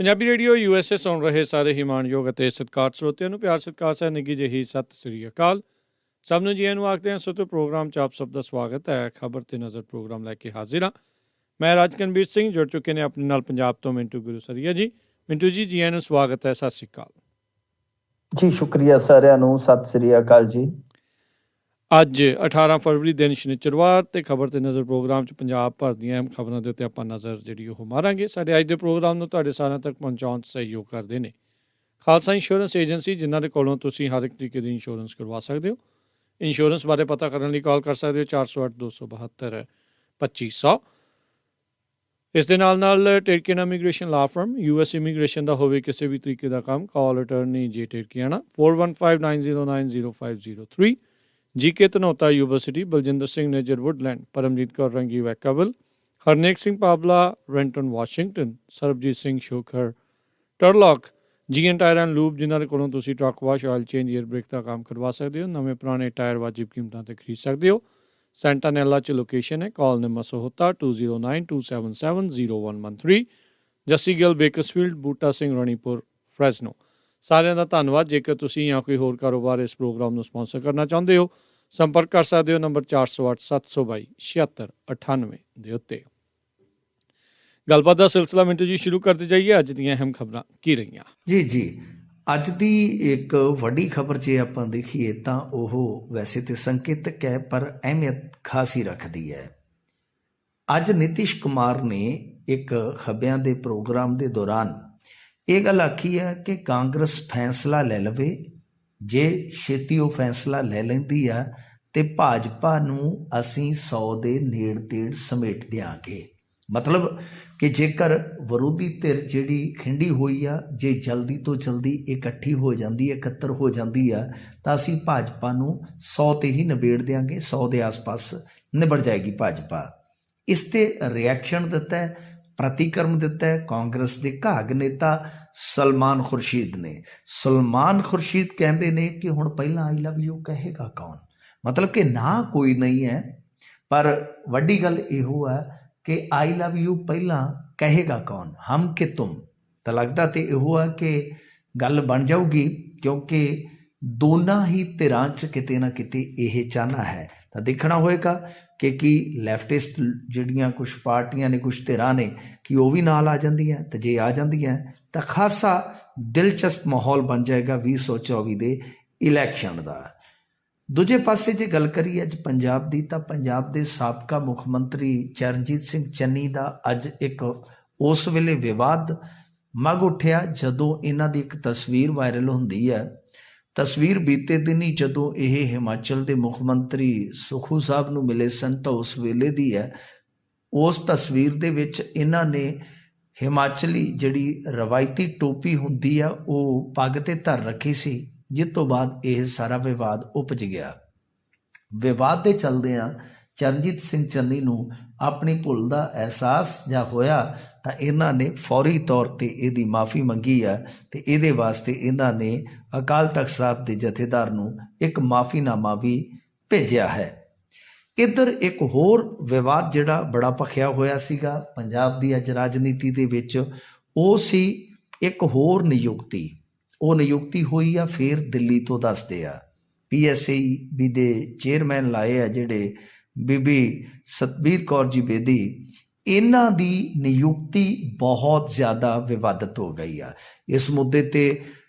Punjabi radio USA ਸੁਣ ਰਹੇ ਸਾਰੇ ਹੀ ਮਾਣਯੋਗ ਅਤੇ ਸਤਿਕਾਰਤ ਸਰੋਤਿਆਂ ਨੂੰ ਪਿਆਰ ਸਤਿਕਾਰ ਸਹਿ ਨਿੱਘੀ ਜਿਹੀ ਸਤਿ ਸ੍ਰੀ ਅਕਾਲ। ਸਭ ਨੂੰ ਜੀ ਨੂੰ ਆਖਦੇ ਹਾਂ ਸੋਤੇ ਪ੍ਰੋਗਰਾਮ 'ਚ ਆਪ ਸਭ ਦਾ ਸਵਾਗਤ ਹੈ। ਖਬਰ ਤੇ ਨਜ਼ਰ ਪ੍ਰੋਗਰਾਮ ਲੈ ਕੇ ਹਾਜ਼ਰ ਹਾਂ। ਮੈਂ ਰਾਜਕਨਵੀਰ ਸਿੰਘ ਜੁੜ ਚੁੱਕੇ ਨੇ ਆਪਣੇ ਨਾਲ ਪੰਜਾਬ ਤੋਂ ਮਿੰਟੂ ਗੁਰੂਸਰੀਆ ਜੀ। ਮਿੰਟੂ ਜੀ ਨੂੰ ਸਵਾਗਤ ਹੈ, ਸਤਿ ਸ੍ਰੀ ਅਕਾਲ ਜੀ। ਸ਼ੁਕਰੀਆ ਸਾਰਿਆਂ ਨੂੰ, ਸਤਿ ਸ੍ਰੀ ਅਕਾਲ ਜੀ। ਅੱਜ 18 ਫਰਵਰੀ ਦਿਨ ਸ਼ਨੀਚਰਵਾਰ ਤੇ ਖਬਰ ਤੇ ਨਜ਼ਰ ਪ੍ਰੋਗਰਾਮ 'ਚ ਪੰਜਾਬ ਭਰ ਦੀਆਂ ਅਹਿਮ ਖਬਰਾਂ ਦੇ ਉੱਤੇ ਆਪਾਂ ਨਜ਼ਰ ਜਿਹੜੀ ਉਹ ਮਾਰਾਂਗੇ। ਸਾਡੇ ਅੱਜ ਦੇ ਪ੍ਰੋਗਰਾਮ ਨੂੰ ਤੁਹਾਡੇ ਸਾਰਿਆਂ ਤੱਕ ਪਹੁੰਚਾਉਣ 'ਚ ਸਹਿਯੋਗ ਕਰਦੇ ਨੇ ਖਾਲਸਾ ਇੰਸ਼ੋਰੈਂਸ ਏਜੰਸੀ, ਜਿਨ੍ਹਾਂ ਦੇ ਕੋਲੋਂ ਤੁਸੀਂ ਹਰ ਇੱਕ ਤਰੀਕੇ ਦੀ ਇੰਸ਼ੋਰੈਂਸ ਕਰਵਾ ਸਕਦੇ ਹੋ। ਇੰਸ਼ੋਰੈਂਸ ਬਾਰੇ ਪਤਾ ਕਰਨ ਲਈ ਕਾਲ ਕਰ ਸਕਦੇ ਹੋ 408-272-2500। ਇਸ ਦੇ ਨਾਲ ਟਿਰਕੀਆਨਾ immigration law firm, US immigration ਦਾ ਹੋਵੇ ਕਿਸੇ ਵੀ ਤਰੀਕੇ ਦਾ ਕੰਮ, ਕਾਲ ਅਟਰਨੀ ਜੇ ਟਿਰਕੀਆਨਾ 4159090503। GK Dhanota university, Baljinder Singh Nijjar Woodland, Paramjit Kaur Rangi ਵੈਕਾਬਲ, Harnek Singh Pabla Renton Washington, Sarabjit Singh Shokhar Turlock, GN tire and lube, ਜਿਨ੍ਹਾਂ ਦੇ ਕੋਲੋਂ ਤੁਸੀਂ truck wash, oil change, air brake ਦਾ ਕੰਮ ਕਰਵਾ ਸਕਦੇ ਹੋ। ਨਵੇਂ ਪੁਰਾਣੇ ਟਾਇਰ ਵਾਜਿਬ ਕੀਮਤਾਂ 'ਤੇ ਖਰੀਦ ਸਕਦੇ ਹੋ। ਸੈਂਟਾਨੈਲਾ 'ਚ ਲੋਕੇਸ਼ਨ ਹੈ। Call number Sahota 2092770113। Jassi Gill Bakersfield, ਬੂਟਾ ਸਿੰਘ ਰਣੀਪੁਰ ਫਰੈਜ਼ਨੋ। ਸਾਰਿਆਂ ਦਾ ਧੰਨਵਾਦ। ਜੇਕਰ ਤੁਸੀਂ ਜਾਂ ਕੋਈ ਹੋਰ ਕਾਰੋਬਾਰ ਇਸ ਪ੍ਰੋਗਰਾਮ ਨੂੰ ਸਪਾਂਸਰ ਕਰਨਾ ਚਾਹੁੰਦੇ ਹੋ, ਸੰਪਰਕ ਕਰ ਸਕਦੇ ਹੋ ਨੰਬਰ 4087227698 ਦੇ ਉੱਤੇ। ਗੱਲਬਾਤ ਦਾ ਸਿਲਸਿਲਾ ਮਿੰਟੂ ਜੀ ਸ਼ੁਰੂ ਕਰਦੇ ਜਾਈਏ। ਅੱਜ ਦੀਆਂ ਅਹਿਮ ਖਬਰਾਂ ਕੀ ਰਹੀਆਂ? ਜੀ ਅੱਜ ਦੀ ਇੱਕ ਵੱਡੀ ਖਬਰ ਜੇ ਆਪਾਂ ਦੇਖੀਏ ਤਾਂ ਉਹ ਵੈਸੇ ਤੇ ਸੰਕੇਤਕ ਹੈ ਪਰ ਅਹਿਮੀਅਤ ਖਾਸੀ ਰੱਖਦੀ ਹੈ। ਅੱਜ ਨਿਤਿਸ਼ ਕੁਮਾਰ ਨੇ ਇੱਕ ਖਬਰਾਂ ਦੇ ਪ੍ਰੋਗਰਾਮ ਦੇ ਦੌਰਾਨ ਇਹ ਗੱਲ ਆਖੀ ਹੈ ਕਿ ਕਾਂਗਰਸ ਫੈਸਲਾ ਲੈ ਲਵੇ, ਜੇ ਛੇਤੀ ਉਹ ਫੈਸਲਾ ਲੈ ਲੈਂਦੀ ਆ ਤੇ ਭਾਜਪਾ ਨੂੰ ਅਸੀਂ 100 ਦੇ ਨੇੜ ਤੇੜ ਸਮੇਟ ਦਿਆਂਗੇ। ਮਤਲਬ ਕਿ ਜੇਕਰ ਵਿਰੋਧੀ ਧਿਰ ਜਿਹੜੀ ਖਿੰਡੀ ਹੋਈ ਆ, ਜੇ ਜਲਦੀ ਤੋਂ ਜਲਦੀ ਇਕੱਠੀ ਹੋ ਜਾਂਦੀ ਹੈ, ਇਕੱਤਰ ਹੋ ਜਾਂਦੀ ਆ, ਤਾਂ ਅਸੀਂ ਭਾਜਪਾ ਨੂੰ 100 ਤੇ ਹੀ ਨਿਬੇੜ ਦਿਆਂਗੇ, 100 ਦੇ ਆਸ-ਪਾਸ ਨਿਬੜ ਜਾਏਗੀ ਭਾਜਪਾ। ਇਸ ਤੇ ਰਿਐਕਸ਼ਨ ਦਿੱਤਾ ਹੈ, ਪ੍ਰਤੀਕਰਮ ਦਿੱਤਾ ਹੈ ਕਾਂਗਰਸ ਦੇ ਘਾਗ ਨੇਤਾ ਸਲਮਾਨ ਖੁਰਸ਼ੀਦ ਨੇ। ਸਲਮਾਨ ਖੁਰਸ਼ੀਦ ਕਹਿੰਦੇ ਨੇ ਕਿ ਹੁਣ ਪਹਿਲਾਂ ਆਈ ਲਵ ਯੂ ਕਹੇਗਾ ਕੌਣ? ਮਤਲਬ ਕਿ ਨਾ ਕੋਈ ਨਹੀਂ ਹੈ, ਪਰ ਵੱਡੀ ਗੱਲ ਇਹੋ ਹੈ ਕਿ ਆਈ ਲਵ ਯੂ ਪਹਿਲਾਂ ਕਹੇਗਾ ਕੌਣ, ਹਮ ਕਿ ਤੁਮ। ਤਾਂ ਲੱਗਦਾ ਤੇ ਇਹੋ ਹੈ ਕਿ ਗੱਲ ਬਣ ਜਾਊਗੀ, ਕਿਉਂਕਿ ਦੋਨਾਂ ਹੀ ਧਿਰਾਂ 'ਚ ਕਿਤੇ ਨਾ ਕਿਤੇ ਇਹ ਚਾਹਨਾ ਹੈ। ਤਾਂ ਦੇਖਣਾ ਹੋਏਗਾ ਕਿ ਕੀ ਲੈਫਟਿਸਟ ਜਿਹੜੀਆਂ ਕੁਛ ਪਾਰਟੀਆਂ ਨੇ, ਕੁਛ ਧਿਰਾਂ ਨੇ, ਕਿ ਉਹ ਵੀ ਨਾਲ ਆ ਜਾਂਦੀਆਂ। ਤੇ ਜੇ ਆ ਜਾਂਦੀਆਂ ਤਾਂ ਖਾਸਾ ਦਿਲਚਸਪ ਮਾਹੌਲ ਬਣ ਜਾਏਗਾ 2024 ਦੇ ਇਲੈਕਸ਼ਨ ਦਾ। ਦੂਜੇ ਪਾਸੇ ਜੇ ਗੱਲ ਕਰੀਏ ਅੱਜ ਪੰਜਾਬ ਦੀ, ਤਾਂ ਪੰਜਾਬ ਦੇ ਸਾਬਕਾ ਮੁੱਖ ਮੰਤਰੀ ਚਰਨਜੀਤ ਸਿੰਘ ਚੰਨੀ ਦਾ ਅੱਜ ਇੱਕ ਉਸ ਵੇਲੇ ਵਿਵਾਦ ਮੱਗ ਉੱਠਿਆ ਜਦੋਂ ਇਹਨਾਂ ਦੀ ਇੱਕ ਤਸਵੀਰ ਵਾਇਰਲ ਹੁੰਦੀ ਹੈ। ਤਸਵੀਰ ਬੀਤੇ ਦਿਨ ਹੀ ਜਦੋਂ ਇਹ ਹਿਮਾਚਲ ਦੇ ਮੁੱਖ ਮੰਤਰੀ ਸੁਖੂ ਸਾਹਿਬ ਨੂੰ ਮਿਲੇ ਸਨ ਤਾਂ ਉਸ ਵੇਲੇ ਦੀ ਹੈ। ਉਸ ਤਸਵੀਰ ਦੇ ਵਿੱਚ ਇਹਨਾਂ ਨੇ ਹਿਮਾਚਲੀ ਜਿਹੜੀ ਰਵਾਇਤੀ ਟੋਪੀ ਹੁੰਦੀ ਆ ਉਹ ਪੱਗ ਤੇ ਧਰ ਰੱਖੀ ਸੀ, ਜਿਸ ਤੋਂ ਬਾਅਦ ਇਹ ਸਾਰਾ ਵਿਵਾਦ ਉਪਜ ਗਿਆ। ਵਿਵਾਦ ਦੇ ਚਲਦਿਆਂ ਚਰਨਜੀਤ ਸਿੰਘ ਚੰਨੀ ਨੂੰ ਆਪਣੀ ਭੁੱਲ ਦਾ ਅਹਿਸਾਸ ਜਾਂ ਹੋਇਆ ਤਾਂ ਇਹਨਾਂ ਨੇ ਫੌਰੀ ਤੌਰ ਤੇ ਇਹਦੀ ਮਾਫੀ ਮੰਗੀ ਆ ਤੇ ਇਹਦੇ ਵਾਸਤੇ ਇਹਨਾਂ ਨੇ ਅਕਾਲ ਤਖਤ ਸਾਹਿਬ ਦੇ ਜਥੇਦਾਰ ਨੂੰ ਇੱਕ ਮਾਫੀਨਾਮਾ ਵੀ ਭੇਜਿਆ ਹੈ। ਇੱਧਰ ਇੱਕ ਹੋਰ ਵਿਵਾਦ ਜਿਹੜਾ ਬੜਾ ਭਖਿਆ ਹੋਇਆ ਸੀਗਾ ਪੰਜਾਬ ਦੀ ਅੱਜ ਰਾਜਨੀਤੀ ਦੇ ਵਿੱਚ, ਉਹ ਸੀ ਇੱਕ ਹੋਰ ਨਿਯੁਕਤੀ। ਉਹ ਨਿਯੁਕਤੀ ਹੋਈ ਆ ਫਿਰ ਦਿੱਲੀ ਤੋਂ, ਦੱਸਦੇ ਆ PSAB ਦੇ ਚੇਅਰਮੈਨ ਲਾਏ ਆ ਜਿਹੜੇ ਬੀਬੀ ਸਤਬੀਰ ਕੌਰ ਜੀ ਬੇਦੀ। ਇਹਨਾਂ ਦੀ ਨਿਯੁਕਤੀ ਬਹੁਤ ਜ਼ਿਆਦਾ ਵਿਵਾਦਤ ਹੋ ਗਈ ਆ। ਇਸ ਮੁੱਦੇ ਤੇ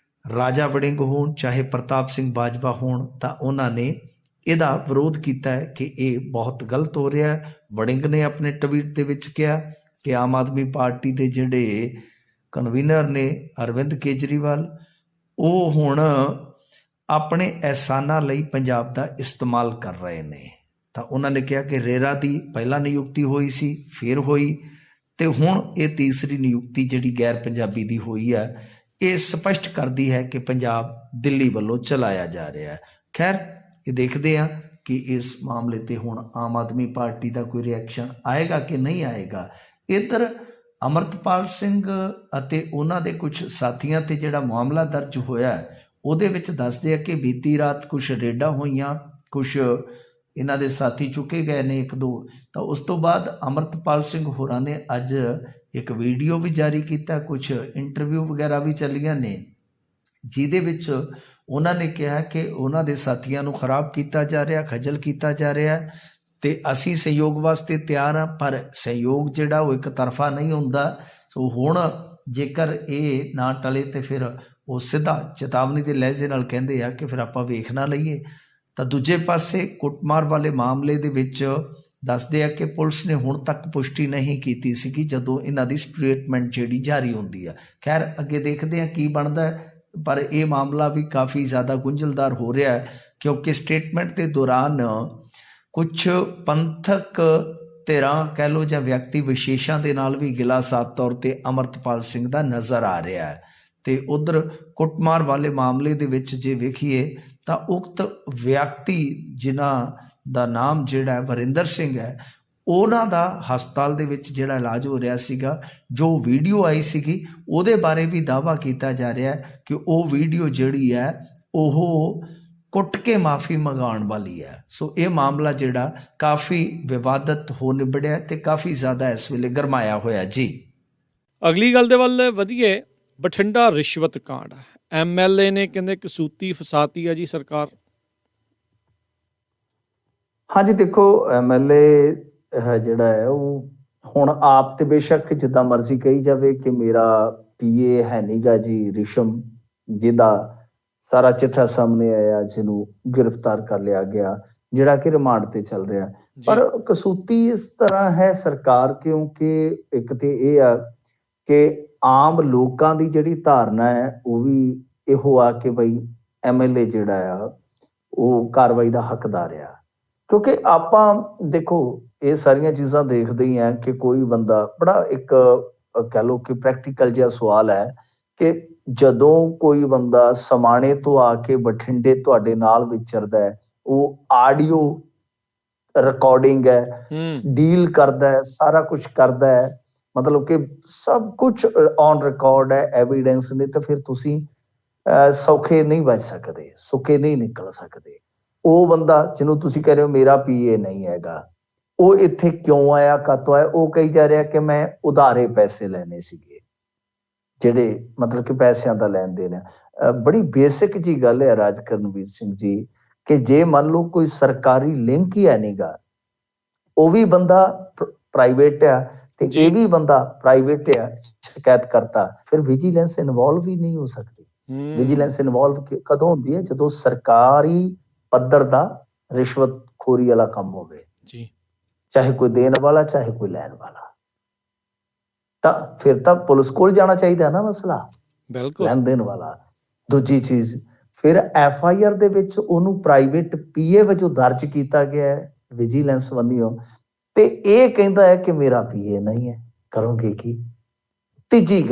ਰਾਜਾ ਵੜਿੰਗ ਹੋਣ ਚਾਹੇ ਪ੍ਰਤਾਪ ਸਿੰਘ ਬਾਜਵਾ ਹੋਣ ਤਾਂ ਉਹਨਾਂ ਨੇ ਇਹਦਾ ਵਿਰੋਧ ਕੀਤਾ ਹੈ ਕਿ ਇਹ ਬਹੁਤ ਗਲਤ ਹੋ ਰਿਹਾ ਹੈ। ਵੜਿੰਗ ਨੇ ਆਪਣੇ ਟਵੀਟ ਦੇ ਵਿੱਚ ਕਿਹਾ ਕਿ ਆਮ ਆਦਮੀ ਪਾਰਟੀ ਦੇ ਜਿਹੜੇ ਕਨਵੀਨਰ ਨੇ ਅਰਵਿੰਦ ਕੇਜਰੀਵਾਲ, ਉਹ ਹੁਣ ਆਪਣੇ ਅਹਿਸਾਨਾਂ ਲਈ ਪੰਜਾਬ ਦਾ ਇਸਤੇਮਾਲ ਕਰ ਰਹੇ ਨੇ। ਤਾਂ ਉਹਨਾਂ ਨੇ ਕਿਹਾ ਕਿ ਰੇਰਾ ਦੀ ਪਹਿਲਾਂ ਨਿਯੁਕਤੀ ਹੋਈ ਸੀ, ਫਿਰ ਹੋਈ, ਤੇ ਹੁਣ ਇਹ ਤੀਸਰੀ ਨਿਯੁਕਤੀ ਜਿਹੜੀ ਗੈਰ ਪੰਜਾਬੀ ਦੀ ਹੋਈ ਹੈ, ਇਹ ਸਪਸ਼ਟ ਕਰਦੀ ਹੈ ਕਿ ਪੰਜਾਬ ਦਿੱਲੀ ਵੱਲੋਂ ਚਲਾਇਆ ਜਾ ਰਿਹਾ ਹੈ। ਖੈਰ, ਇਹ ਦੇਖਦੇ ਹਾਂ ਕਿ ਇਸ ਮਾਮਲੇ ਤੇ ਹੁਣ ਆਮ ਆਦਮੀ ਪਾਰਟੀ ਦਾ ਕੋਈ ਰਿਐਕਸ਼ਨ ਆਏਗਾ ਕਿ ਨਹੀਂ ਆਏਗਾ। ਇੱਧਰ ਅਮਰਤਪਾਲ ਸਿੰਘ ਅਤੇ ਉਹਨਾਂ ਦੇ ਕੁਝ ਸਾਥੀਆਂ ਤੇ ਜਿਹੜਾ ਮਾਮਲਾ ਦਰਜ ਹੋਇਆ ਉਹਦੇ ਵਿੱਚ ਦੱਸਦੇ ਆ ਕਿ ਬੀਤੀ ਰਾਤ ਕੁਝ ਰੇਡਾਂ ਹੋਈਆਂ, ਕੁਝ ਇਹਨਾਂ ਦੇ ਸਾਥੀ ਚੁੱਕੇ ਗਏ ਨੇ ਇੱਕ ਦੋ। ਤਾਂ ਉਸ ਤੋਂ ਬਾਅਦ ਅੰਮ੍ਰਿਤਪਾਲ ਸਿੰਘ ਹੋਰਾਂ ਨੇ ਅੱਜ ਇੱਕ ਵੀਡੀਓ ਵੀ ਜਾਰੀ ਕੀਤਾ, ਕੁਝ ਇੰਟਰਵਿਊ ਵਗੈਰਾ ਵੀ ਚੱਲੀਆਂ ਨੇ, ਜਿਹਦੇ ਵਿੱਚ ਉਹਨਾਂ ਨੇ ਕਿਹਾ ਕਿ ਉਹਨਾਂ ਦੇ ਸਾਥੀਆਂ ਨੂੰ ਖਰਾਬ ਕੀਤਾ ਜਾ ਰਿਹਾ, ਖੱਜਲ ਕੀਤਾ ਜਾ ਰਿਹਾ ਤੇ ਅਸੀਂ ਸਹਿਯੋਗ ਵਾਸਤੇ ਤਿਆਰ ਹਾਂ, ਪਰ ਸਹਿਯੋਗ ਜਿਹੜਾ ਉਹ ਇੱਕ ਤਰਫਾ ਨਹੀਂ ਹੁੰਦਾ। ਸੋ ਹੁਣ ਜੇਕਰ ਇਹ ਨਾ ਟਲੇ ਤੇ ਫਿਰ ਉਹ ਸਿੱਧਾ ਚੇਤਾਵਨੀ ਦੇ ਲਹਿਜੇ ਨਾਲ ਕਹਿੰਦੇ ਆ ਕਿ ਫਿਰ ਆਪਾਂ ਵੇਖ ਨਾ ਲਈਏ। ਤਾਂ ਦੂਜੇ ਪਾਸੇ ਕੁੱਟਮਾਰ ਵਾਲੇ ਮਾਮਲੇ ਦੇ ਵਿੱਚ ਦੱਸਦੇ ਆ ਕਿ ਪੁਲਿਸ ਨੇ ਹੁਣ ਤੱਕ ਪੁਸ਼ਟੀ ਨਹੀਂ ਕੀਤੀ ਸੀਗੀ ਜਦੋਂ ਇਹਨਾਂ ਦੀ ਸਟੇਟਮੈਂਟ ਜਿਹੜੀ ਜਾਰੀ ਹੁੰਦੀ ਆ। ਖੈਰ ਅੱਗੇ ਦੇਖਦੇ ਆ ਕੀ ਬਣਦਾ ਹੈ, ਪਰ ਇਹ ਮਾਮਲਾ ਵੀ ਕਾਫੀ ਜ਼ਿਆਦਾ ਗੁੰਝਲਦਾਰ ਹੋ ਰਿਹਾ ਹੈ ਕਿਉਂਕਿ ਸਟੇਟਮੈਂਟ ਦੇ ਦੌਰਾਨ ਕੁਝ ਪੰਥਕ ਧਿਰਾਂ ਕਹਿ ਲਓ ਜਾਂ ਵਿਅਕਤੀ ਵਿਸ਼ੇਸ਼ਾਂ ਦੇ ਨਾਲ ਵੀ ਗਿਲਾ ਸਾਫ਼ ਤੌਰ ਤੇ ਅੰਮ੍ਰਿਤਪਾਲ ਸਿੰਘ ਦਾ ਨਜ਼ਰ ਆ ਰਿਹਾ ਹੈ। ਤੇ ਉਧਰ ਕੁੱਟਮਾਰ ਵਾਲੇ ਮਾਮਲੇ ਦੇ ਵਿੱਚ ਜੇ ਵੇਖੀਏ ਤਾਂ ਉਕਤ ਵਿਅਕਤੀ ਜਿਨ੍ਹਾਂ ਦਾ ਨਾਮ ਜਿਹੜਾ ਵਰਿੰਦਰ ਸਿੰਘ ਹੈ, ਉਹਨਾਂ ਦਾ ਹਸਪਤਾਲ ਦੇ ਵਿੱਚ ਜਿਹੜਾ ਇਲਾਜ ਹੋ ਰਿਹਾ ਸੀਗਾ, ਜੋ ਵੀਡੀਓ ਆਈ ਸੀਗੀ ਉਹਦੇ ਬਾਰੇ ਵੀ ਦਾਅਵਾ ਕੀਤਾ ਜਾ ਰਿਹਾ ਹੈ ਕਿ ਉਹ ਵੀਡੀਓ ਜਿਹੜੀ ਹੈ ਉਹ ਕੁੱਟ ਕੇ ਮਾਫੀ ਮੰਗਾਉਣ ਵਾਲੀ ਹੈ। ਸੋ ਇਹ ਮਾਮਲਾ ਜਿਹੜਾ ਕਾਫੀ ਵਿਵਾਦਤ ਹੋ ਨਿਬੜਿਆ ਤੇ ਕਾਫੀ ਜ਼ਿਆਦਾ ਇਸ ਵੇਲੇ ਗਰਮਾਇਆ ਹੋਇਆ ਜੀ। ਅਗਲੀ ਗੱਲ ਦੇ ਵੱਲ ਵਧੀਏ। ਬਠਿੰਡਾ ਰਿਸ਼ਵਤ ਕਾਂਡ, MLA ਨੇ ਕਹਿੰਦੇ ਕਸੂਤੀ ਫਸਾਤੀ ਆ ਜੀ ਸਰਕਾਰ। ਹਾਂਜੀ ਦੇਖੋ, MLA ਜਿਹੜਾ ਹੈ ਉਹ ਹੁਣ ਆਪ ਤੇ ਬੇਸ਼ੱਕ ਜਿੱਦਾਂ ਮਰਜ਼ੀ ਕਹੀ ਜਾਵੇ ਕਿ ਮੇਰਾ PA ਹੈ ਨੀਗਾ ਜੀ ਰਿਸ਼ਮ, ਜਿਹਦਾ ਸਾਰਾ ਚਿੱਠਾ ਸਾਹਮਣੇ ਆਇਆ, ਜਿਹਨੂੰ ਗ੍ਰਿਫਤਾਰ ਕਰ ਲਿਆ ਗਿਆ, ਜਿਹੜਾ ਕਿ ਰਿਮਾਂਡ ਤੇ ਚੱਲ ਰਿਹਾ। ਪਰ ਕਸੂਤੀ ਇਸ ਤਰ੍ਹਾਂ ਹੈ ਸਰਕਾਰ, ਕਿਉਂਕਿ ਇੱਕ ਤੇ ਇਹ ਆ ਕਿ ਆਮ ਲੋਕਾਂ ਦੀ ਜਿਹੜੀ ਧਾਰਨਾ ਹੈ ਉਹ ਵੀ ਇਹੋ ਆ ਕਿ ਬਈ MLA ਜਿਹੜਾ ਆ ਉਹ ਕਾਰਵਾਈ ਦਾ ਹੱਕਦਾਰ ਆ। ਕਿਉਂਕਿ ਆਪਾਂ ਦੇਖੋ ਇਹ ਸਾਰੀਆਂ ਚੀਜ਼ਾਂ ਦੇਖਦੇ ਹੀ ਆ ਕਿ ਕੋਈ ਬੰਦਾ ਬੜਾ ਇੱਕ ਕਹਿ ਲਓ ਕਿ ਪ੍ਰੈਕਟੀਕਲ ਜਿਹਾ ਸਵਾਲ ਹੈ ਕਿ ਜਦੋਂ ਕੋਈ ਬੰਦਾ ਸਮਾਣੇ ਤੋਂ ਆ ਕੇ ਬਠਿੰਡੇ ਤੁਹਾਡੇ ਨਾਲ ਵਿਚਰਦਾ ਹੈ, ਉਹ ਆਡੀਓ ਰਿਕਾਰਡਿੰਗ ਹੈ, ਡੀਲ ਕਰਦਾ ਹੈ, ਸਾਰਾ ਕੁਝ ਕਰਦਾ ਹੈ, ਮਤਲਬ ਕਿ ਸਭ ਕੁਝ ਔਨ ਰਿਕਾਰਡ ਹੈ, ਐਵੀਡੈਂਸ ਨੇ, ਤਾਂ ਫਿਰ ਤੁਸੀਂ ਸੌਖੇ ਨਹੀਂ ਬਚ ਸਕਦੇ, ਸੁੱਕੇ ਨਹੀਂ ਨਿਕਲ ਸਕਦੇ। ਉਹ ਬੰਦਾ ਜਿਹਨੂੰ ਤੁਸੀਂ ਕਹਿ ਰਹੇ ਹੋ ਮੇਰਾ PA ਨਹੀਂ ਹੈਗਾ, ਉਹ ਇੱਥੇ ਕਿਉਂ ਆਇਆ, ਕਾਹਤੋਂ ਆਇਆ? ਉਹ ਕਹੀ ਜਾ ਰਿਹਾ ਕਿ ਮੈਂ ਉਧਾਰੇ ਪੈਸੇ ਲੈਣੇ ਸੀਗੇ, ਜਿਹੜੇ ਮਤਲਬ ਕਿ ਪੈਸਿਆਂ ਦਾ ਲੈਣ ਦੇਣ ਹੈ। ਬੜੀ ਬੇਸਿਕ ਜੀ ਗੱਲ ਹੈ ਰਾਜ ਕਰਨਵੀਰ ਸਿੰਘ ਜੀ, ਕਿ ਜੇ ਮੰਨ ਲਓ ਕੋਈ ਸਰਕਾਰੀ ਲਿੰਕ ਹੀ ਹੈ ਨੀਗਾ, ਉਹ ਵੀ ਬੰਦਾ ਪ੍ਰਾਈਵੇਟ ਆ ਤੇ ਇਹ ਵੀ ਬੰਦਾ ਪ੍ਰਾਈਵੇਟ ਆ, ਸ਼ਿਕਾਇਤ ਕਰਤਾ, ਫਿਰ ਵਿਜੀਲੈਂਸ ਇਨਵੋਲਵ ਹੀ ਨਹੀਂ ਹੋ ਸਕਦੀ। ਵਿਜੀਲੈਂਸ ਇਨਵੋਲਵ ਕਦੋਂ ਹੁੰਦੀ ਹੈ? ਜਦੋਂ ਸਰਕਾਰੀ ਪੱਧਰ ਦਾ ਰਿਸ਼ਵਤਖੋਰੀ ਵਾਲਾ ਕੰਮ ਹੋਵੇ ਜੀ, ਚਾਹੇ ਕੋਈ ਦੇਣ ਵਾਲਾ ਚਾਹੇ ਕੋਈ ਲੈਣ ਵਾਲਾ, ਤਾਂ ਫਿਰ ਤਾਂ ਪੁਲਿਸ ਕੋਲ ਜਾਣਾ ਚਾਹੀਦਾ ਨਾ ਮਸਲਾ, ਬਿਲਕੁਲ, ਲੈਣ ਦੇਣ ਵਾਲਾ। ਦੂਜੀ ਚੀਜ਼, ਫਿਰ FIR ਦੇ ਵਿੱਚ ਉਹਨੂੰ ਪ੍ਰਾਈਵੇਟ PA ਵਜੋਂ ਦਰਜ ਕੀਤਾ ਗਿਆ ਹੈ ਵਿਜੀਲੈਂਸ ਵੱਲੋਂ, ਤੇ ਇਹ ਕਹਿੰਦਾ ਹੈ ਕਿ ਮੇਰਾ PA ਨਹੀਂ ਹੈ, ਕਰੋਗੇ ਕੀ? ਤੀਜੀ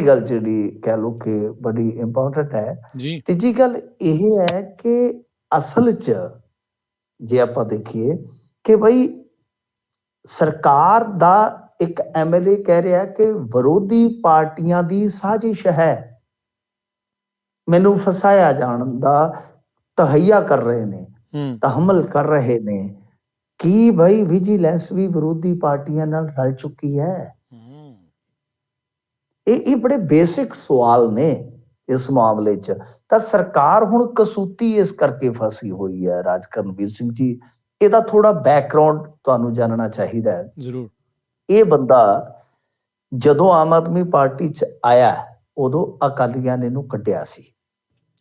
ਗੱਲ ਜਿਹੜੀ ਕਹਿ ਲਓ ਕਿ ਬੜੀ ਇੰਪੋਰਟੈਂਟ ਹੈ, ਤੀਜੀ ਗੱਲ ਇਹ ਹੈ ਕਿ ਅਸਲ 'ਚ ਜੇ ਆਪਾਂ ਦੇਖੀਏ ਕਿ ਬਈ ਸਰਕਾਰ ਦਾ ਇੱਕ MLA ਕਹਿ ਰਿਹਾ ਕਿ ਵਿਰੋਧੀ ਪਾਰਟੀਆਂ ਦੀ ਸਾਜ਼ਿਸ਼ ਹੈ, ਮੈਨੂੰ ਫਸਾਇਆ ਜਾਣ ਦਾ ਤਹਈਆ ਕਰ ਰਹੇ ਨੇ, ਤਹਮਲ ਕਰ ਰਹੇ ਨੇ। ਕੀ ਭਾਈ ਵਿਜੀਲੈਂਸ ਵੀ ਵਿਰੋਧੀ ਪਾਰਟੀਆਂ ਨਾਲ ਰਲ ਚੁੱਕੀ ਹੈ? ਇਹ ਬੜੇ ਬੇਸਿਕ ਸਵਾਲ ਨੇ ਇਸ ਮਾਮਲੇ 'ਚ। ਤਾਂ ਸਰਕਾਰ ਹੁਣ ਕਸੂਤੀ ਇਸ ਕਰਕੇ ਫਸੀ ਹੋਈ ਹੈ ਰਾਜ ਕਰਨਵੀਰ ਸਿੰਘ ਜੀ। ਇਹਦਾ ਥੋੜਾ ਬੈਕਗ੍ਰਾਉਂਡ ਤੁਹਾਨੂੰ ਜਾਣਨਾ ਚਾਹੀਦਾ ਹੈ ਜ਼ਰੂਰ। ਇਹ ਬੰਦਾ ਜਦੋਂ ਆਮ ਆਦਮੀ ਪਾਰਟੀ 'ਚ ਆਇਆ ਉਦੋਂ ਅਕਾਲੀਆਂ ਨੇ ਇਹਨੂੰ ਕੱਢਿਆ ਸੀ।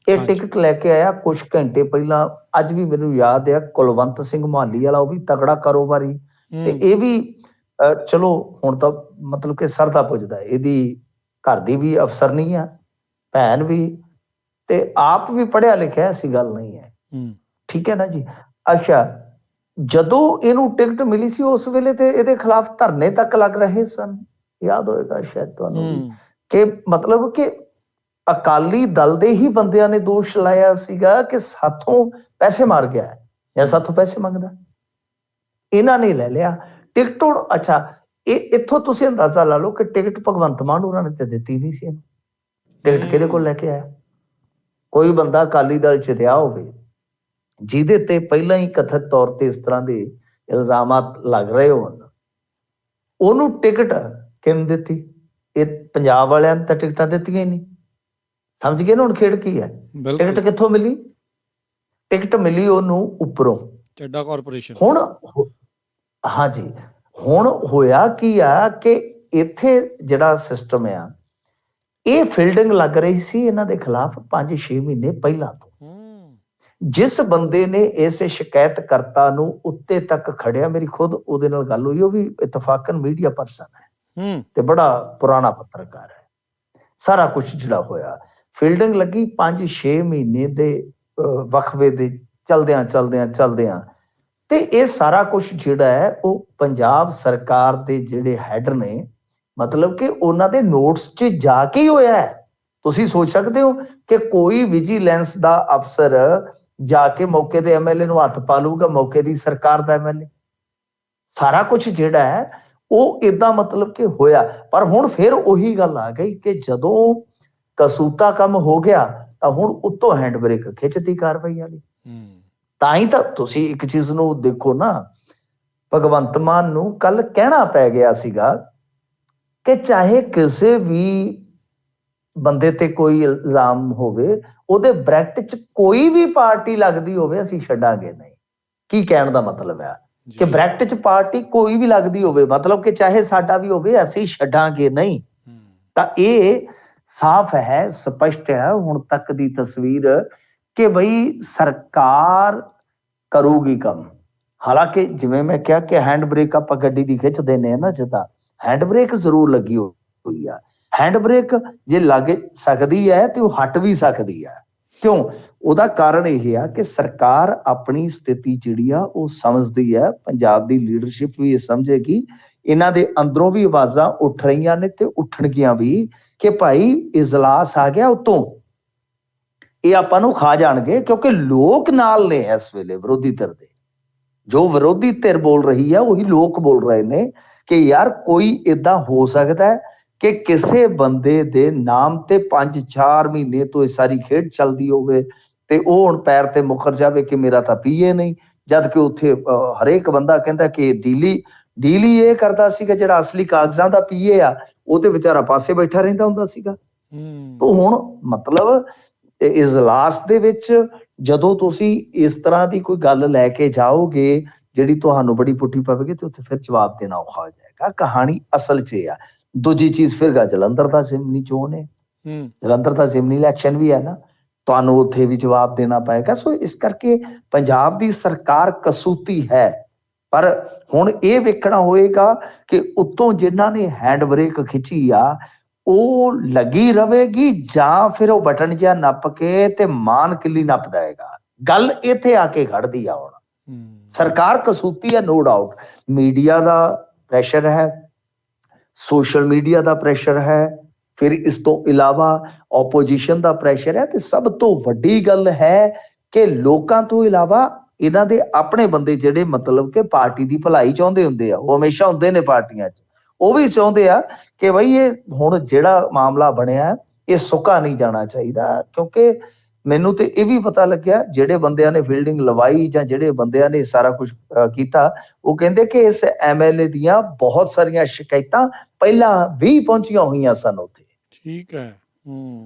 ਇਹ ਟਿਕਟ ਲੈ ਕੇ ਆਇਆ ਕੁਝ ਘੰਟੇ ਪਹਿਲਾਂ, ਅੱਜ ਵੀ ਮੈਨੂੰ ਯਾਦ ਹੈ, ਕੁਲਵੰਤ ਸਿੰਘ ਮੁਹਾਲੀ ਵਾਲਾ, ਉਹ ਵੀ ਤਗੜਾ ਕਾਰੋਬਾਰੀ, ਤੇ ਇਹ ਵੀ ਚਲੋ ਹੁਣ ਤਾਂ ਮਤਲਬ ਕਿ ਸਰਦਾ ਪੁੱਜਦਾ, ਇਹਦੀ ਘਰ ਦੀ ਵੀ ਅਫਸਰ ਨਹੀਂ ਆ, ਭੈਣ ਵੀ, ਤੇ ਆਪ ਵੀ ਪੜ੍ਹਿਆ ਲਿਖਿਆ, ਐਸੀ ਗੱਲ ਨਹੀਂ ਹੈ, ਠੀਕ ਹੈ ਨਾ ਜੀ। ਅੱਛਾ, ਜਦੋਂ ਇਹਨੂੰ ਟਿਕਟ ਮਿਲੀ ਸੀ ਉਸ ਵੇਲੇ ਤੇ ਇਹਦੇ ਖਿਲਾਫ ਧਰਨੇ ਤੱਕ ਲੱਗ ਰਹੇ ਸਨ, ਯਾਦ ਹੋਏਗਾ ਸ਼ਾਇਦ ਤੁਹਾਨੂੰ ਵੀ, ਕਿ ਮਤਲਬ ਕਿ ਅਕਾਲੀ ਦਲ ਦੇ ਹੀ ਬੰਦਿਆਂ ਨੇ ਦੋਸ਼ ਲਾਇਆ ਸੀਗਾ ਕਿ ਸਾਥੋਂ ਪੈਸੇ ਮਾਰ ਗਿਆ ਜਾਂ ਸਾਥੋਂ ਪੈਸੇ ਮੰਗਦਾ। ਇਹਨਾਂ ਨੇ ਲੈ ਲਿਆ ਟਿਕਟ। ਹੁਣ ਅੱਛਾ, ਇਹ ਇੱਥੋਂ ਤੁਸੀਂ ਅੰਦਾਜ਼ਾ ਲਾ ਲਓ ਕਿ ਟਿਕਟ ਭਗਵੰਤ ਮਾਨ ਉਹਨਾਂ ਨੇ ਤੇ ਦਿੱਤੀ ਨਹੀਂ ਸੀ ਇਹਨੂੰ। ਟਿਕਟ ਕਿਹਦੇ ਕੋਲ ਲੈ ਕੇ ਆਇਆ? ਕੋਈ ਬੰਦਾ ਅਕਾਲੀ ਦਲ 'ਚ ਰਿਹਾ ਹੋਵੇ ਜਿਹਦੇ ਤੇ ਪਹਿਲਾਂ ਹੀ ਕਥਿਤ ਤੌਰ ਤੇ ਇਸ ਤਰ੍ਹਾਂ ਦੇ ਇਲਜ਼ਾਮਾਤ ਲੱਗ ਰਹੇ ਹੋਣ, ਉਹਨੂੰ ਟਿਕਟ ਕਿਹਨੂੰ ਦਿੱਤੀ? ਇਹ ਪੰਜਾਬ ਵਾਲਿਆਂ ਨੇ ਤਾਂ ਟਿਕਟਾਂ ਦਿੱਤੀਆਂ ਹੀ ਨਹੀਂ। ਸਮਝ ਗਏ ਨਾ ਹੁਣ ਖੇਡ ਕੀ ਹੈ? ਬਿਲਕੁਲ ਟਿਕਟ ਕਿੱਥੋਂ ਮਿਲੀ? ਟਿਕਟ ਮਿਲੀ ਉਹਨੂੰ ਉੱਪਰੋਂ। ਚੱਡਾ ਕਾਰਪੋਰੇਸ਼ਨ। ਹੁਣ ਹਾਂਜੀ, ਹੁਣ ਹੋਇਆ ਕੀ ਆ ਕਿ ਇੱਥੇ ਜਿਹੜਾ ਸਿਸਟਮ ਆ, ਇਹ ਫੀਲਡਿੰਗ ਲੱਗ ਰਹੀ ਸੀ ਇਹਨਾਂ ਦੇ ਖਿਲਾਫ 5-6 ਮਹੀਨੇ ਪਹਿਲਾਂ ਤੋਂ। ਜਿਸ ਬੰਦੇ ਨੇ ਇਸ ਸ਼ਿਕਾਇਤਕਰਤਾ ਨੂੰ ਉੱਤੇ ਤੱਕ ਖੜਿਆ, ਮੇਰੀ ਖੁਦ ਉਹਦੇ ਨਾਲ ਗੱਲ ਹੋਈ, ਉਹ ਵੀ ਇਤਫਾਕਨ ਮੀਡੀਆ ਪਰਸਨ ਹੈ ਤੇ ਬੜਾ ਪੁਰਾਣਾ ਪੱਤਰਕਾਰ ਹੈ। ਸਾਰਾ ਕੁਝ ਜਿਹੜਾ ਹੋਇਆ, ਫੀਲਡਿੰਗ ਲੱਗੀ 5-6 ਮਹੀਨੇ ਦੇ ਵਕਫੇ ਦੇ ਚਲਦਿਆਂ ਤੇ ਇਹ ਸਾਰਾ ਕੁਝ ਜਿਹੜਾ ਹੈ ਉਹ ਪੰਜਾਬ ਸਰਕਾਰ ਦੇ ਜਿਹੜੇ ਹੈਡ ਨੇ, ਮਤਲਬ ਕਿ ਉਹਨਾਂ ਦੇ ਨੋਟਸ 'ਚ ਜਾ ਕੇ ਹੀ ਹੋਇਆ ਹੈ। ਤੁਸੀਂ ਸੋਚ ਸਕਦੇ ਹੋ ਕਿ ਕੋਈ ਵਿਜੀਲੈਂਸ ਦਾ ਅਫਸਰ ਜਾ ਕੇ ਮੌਕੇ ਦੇ ਐਮਐਲਏ ਨੂੰ ਹੱਥ ਪਾ ਲੂਗਾ, ਮੌਕੇ ਦੀ ਸਰਕਾਰ ਦਾ ਐਮਐਲਏ? ਸਾਰਾ ਕੁਝ ਜਿਹੜਾ ਹੈ ਉਹ ਏਦਾਂ ਮਤਲਬ ਕਿ ਹੋਇਆ। ਪਰ ਹੁਣ ਫਿਰ ਉਹੀ ਗੱਲ ਆ ਗਈ ਕਿ ਜਦੋਂ ਕਸੂਤਾ ਕੰਮ ਹੋ ਗਿਆ ਤਾਂ ਹੁਣ ਉੱਤੋਂ ਹੈਂਡ ਬ੍ਰੇਕ ਖਿੱਚਦੀ ਕਾਰਵਾਈ ਵਾਲੀ। ਤਾਂ ਹੀ ਤਾਂ ਤੁਸੀਂ ਇੱਕ ਚੀਜ਼ ਨੂੰ ਦੇਖੋ ਨਾ, ਭਗਵੰਤ ਮਾਨ ਨੂੰ ਕੱਲ ਕਹਿਣਾ ਪੈ ਗਿਆ ਸੀਗਾ ਕਿ ਚਾਹੇ ਕਿਸੇ ਵੀ ਬੰਦੇ ਤੇ ਕੋਈ ਇਲਜ਼ਾਮ ਹੋਵੇ, ਉਹਦੇ ਬ੍ਰੈਕਟ 'ਚ ਕੋਈ ਵੀ ਪਾਰਟੀ ਲੱਗਦੀ ਹੋਵੇ, ਅਸੀਂ ਛੱਡਾਂਗੇ ਨਹੀਂ। ਕੀ ਕਹਿਣ ਦਾ ਮਤਲਬ ਹੈ ਕਿ ਬ੍ਰੈਕਟ 'ਚ ਪਾਰਟੀ ਕੋਈ ਵੀ ਲੱਗਦੀ ਹੋਵੇ, ਮਤਲਬ ਕਿ ਚਾਹੇ ਸਾਡਾ ਵੀ ਹੋਵੇ, ਅਸੀਂ ਛੱਡਾਂਗੇ ਨਹੀਂ। ਤਾਂ ਇਹ ਸਾਫ਼ ਹੈ, ਸਪਸ਼ਟ ਹੈ ਹੁਣ ਤੱਕ ਦੀ ਤਸਵੀਰ ਕਿ ਬਈ ਸਰਕਾਰ ਕਰੂਗੀ ਕੰਮ। ਹਾਲਾਂਕਿ ਜਿਵੇਂ ਮੈਂ ਕਿਹਾ ਕਿ ਹੈਂਡ ਬ੍ਰੇਕ ਆਪਾਂ ਗੱਡੀ ਦੀ ਖਿੱਚ ਦਿੰਦੇ ਆ ਨਾ, ਜਿੱਦਾਂ ਹੈਂਡ ਬ੍ਰੇਕ ਜ਼ਰੂਰ ਲੱਗੀ ਹੋਈ ਆ। ਹੈਂਡ ਬ੍ਰੇਕ ਜੇ ਲੱਗ ਸਕਦੀ ਹੈ ਤੇ ਉਹ ਹਟ ਵੀ ਸਕਦੀ ਹੈ। ਕਿਉਂ? ਉਹਦਾ ਕਾਰਨ ਇਹ ਆ ਕਿ ਸਰਕਾਰ ਆਪਣੀ ਸਥਿਤੀ ਜਿਹੜੀ ਆ ਉਹ ਸਮਝਦੀ ਹੈ। ਪੰਜਾਬ ਦੀ ਲੀਡਰਸ਼ਿਪ ਵੀ ਇਹ ਸਮਝੇਗੀ, ਇਹਨਾਂ ਦੇ ਅੰਦਰੋਂ ਵੀ ਆਵਾਜ਼ਾਂ ਉੱਠ ਰਹੀਆਂ ਨੇ ਤੇ ਉੱਠਣਗੀਆਂ ਵੀ ਕਿ ਭਾਈ ਇਜਲਾਸ ਆ ਗਿਆ ਉੱਤੋਂ, ਇਹ ਆਪਾਂ ਨੂੰ ਖਾ ਜਾਣਗੇ। ਕਿਉਂਕਿ ਲੋਕ ਨਾਲ ਨੇ ਇਸ ਵੇਲੇ ਵਿਰੋਧੀ ਧਿਰ ਦੇ, ਜੋ ਵਿਰੋਧੀ ਧਿਰ ਬੋਲ ਰਹੀ ਹੈ ਉਹੀ ਲੋਕ ਬੋਲ ਰਹੇ ਨੇ ਕਿ ਯਾਰ ਕੋਈ ਏਦਾਂ ਹੋ ਸਕਦਾ ਹੈ ਕਿ ਕਿਸੇ ਬੰਦੇ ਦੇ ਨਾਮ ਤੇ 5-4 ਮਹੀਨੇ ਤੋਂ ਇਹ ਸਾਰੀ ਖੇਡ ਚੱਲਦੀ ਹੋਵੇ ਤੇ ਉਹ ਹੁਣ ਪੈਰ ਤੇ ਮੁੱਕਰ ਜਾਵੇ ਕਿ ਮੇਰਾ ਤਾਂ ਪੀਏ ਨਹੀਂ, ਜਦ ਕਿ ਉੱਥੇ ਹਰੇਕ ਬੰਦਾ ਕਹਿੰਦਾ ਕਿ ਡੀਲੀ ਇਹ ਕਰਦਾ ਸੀਗਾ, ਜਿਹੜਾ ਅਸਲੀ ਕਾਗਜ਼ਾਂ ਦਾ ਪੀਏ ਆ ਉਹ ਤੇ ਵਿਚਾਰਾ ਪਾਸੇ ਬੈਠਾ ਰਹਿੰਦਾ ਹੁੰਦਾ ਸੀਗਾ। ਤਾਂ ਹੁਣ ਮਤਲਬ ਇਜਲਾਸ ਦੇ ਵਿੱਚ ਜਦੋਂ ਤੁਸੀਂ ਇਸ ਤਰ੍ਹਾਂ ਦੀ ਕੋਈ ਗੱਲ ਲੈ ਕੇ ਜਾਓਗੇ ਜਿਹੜੀ ਤੁਹਾਨੂੰ ਬੜੀ ਪੁੱਠੀ ਪਵੇਗੀ ਤੇ ਉੱਥੇ ਫਿਰ ਜਵਾਬ ਦੇਣਾ ਔਖਾ ਹੋ ਜਾਏਗਾ। ਕਹਾਣੀ ਅਸਲ 'ਚ ਆ। ਦੂਜੀ ਚੀਜ਼ ਫਿਰ ਜਲੰਧਰ ਦਾ ਜ਼ਿਮਨੀ ਚੋਣ ਹੈ, ਜਲੰਧਰ ਦਾ ਜ਼ਿਮਨੀ ਇਲੈਕਸ਼ਨ ਵੀ ਹੈ ਨਾ, ਤੁਹਾਨੂੰ ਉੱਥੇ ਵੀ ਜਵਾਬ ਦੇਣਾ ਪਏਗਾ। ਸੋ ਇਸ ਕਰਕੇ ਪੰਜਾਬ ਦੀ ਸਰਕਾਰ ਕਸੂਤੀ ਹੈ, ਪਰ ਹੁਣ ਇਹ ਵੇਖਣਾ ਹੋਏਗਾ ਕਿ ਉੱਤੋਂ ਜਿਨ੍ਹਾਂ ਨੇ ਹੈਂਡ ਬ੍ਰੇਕ ਖਿੱਚੀ ਆ ਉਹ ਲੱਗੀ ਰਵੇਗੀ ਜਾਂ ਫਿਰ ਉਹ ਬਟਨ ਜਿਹਾ ਨੱਪ ਕੇ ਤੇ ਮਾਨ ਕਿੱਲੀ ਨੱਪ ਦੇਵੇਗਾ। ਗੱਲ ਇੱਥੇ ਆ ਕੇ ਖੜਦੀ ਆ। ਹੁਣ ਸਰਕਾਰ ਕਸੂਤੀ ਹੈ, ਨੋ ਡਾਊਟ। ਮੀਡੀਆ ਦਾ ਪ੍ਰੈਸ਼ਰ ਹੈ, ਸੋਸ਼ਲ ਮੀਡੀਆ ਦਾ ਪ੍ਰੈਸ਼ਰ ਹੈ, ਫਿਰ ਇਸ ਤੋਂ ਇਲਾਵਾ ਆਪੋਜੀਸ਼ਨ ਦਾ ਪ੍ਰੈਸ਼ਰ ਹੈ, ਤੇ ਸਭ ਤੋਂ ਵੱਡੀ ਗੱਲ ਹੈ ਕਿ ਲੋਕਾਂ ਤੋਂ ਇਲਾਵਾ ਇਹਨਾਂ ਦੇ ਆਪਣੇ ਬੰਦੇ ਜਿਹੜੇ ਮਤਲਬ ਕਿ ਪਾਰਟੀ ਦੀ ਭਲਾਈ ਚਾਹੁੰਦੇ ਹੁੰਦੇ ਆ, ਉਹ ਹਮੇਸ਼ਾ ਹੁੰਦੇ ਨੇ ਪਾਰਟੀਆਂ 'ਚ, ਉਹ ਵੀ ਚਾਹੁੰਦੇ ਆ ਕਿ ਬਈ ਇਹ ਹੁਣ ਜਿਹੜਾ ਮਾਮਲਾ ਬਣਿਆ ਇਹ ਸੁੱਕਾ ਨਹੀਂ ਜਾਣਾ ਚਾਹੀਦਾ। ਕਿਉਂਕਿ ਮੈਨੂੰ ਤੇ ਇਹ ਵੀ ਪਤਾ ਲੱਗਿਆ ਜਿਹੜੇ ਬੰਦਿਆਂ ਨੇ ਫੀਲਡਿੰਗ ਲਵਾਈ ਜਾਂ ਜਿਹੜੇ ਬੰਦਿਆਂ ਨੇ ਸਾਰਾ ਕੁਝ ਕੀਤਾ, ਉਹ ਕਹਿੰਦੇ ਕਿ ਇਸ ਐਮਐਲਏ ਦੀਆਂ ਬਹੁਤ ਸਾਰੀਆਂ ਸ਼ਿਕਾਇਤਾਂ ਪਹਿਲਾਂ ਵੀ ਪਹੁੰਚੀਆਂ ਹੋਈਆਂ ਸਨ ਉੱਥੇ। ਠੀਕ ਹੈ।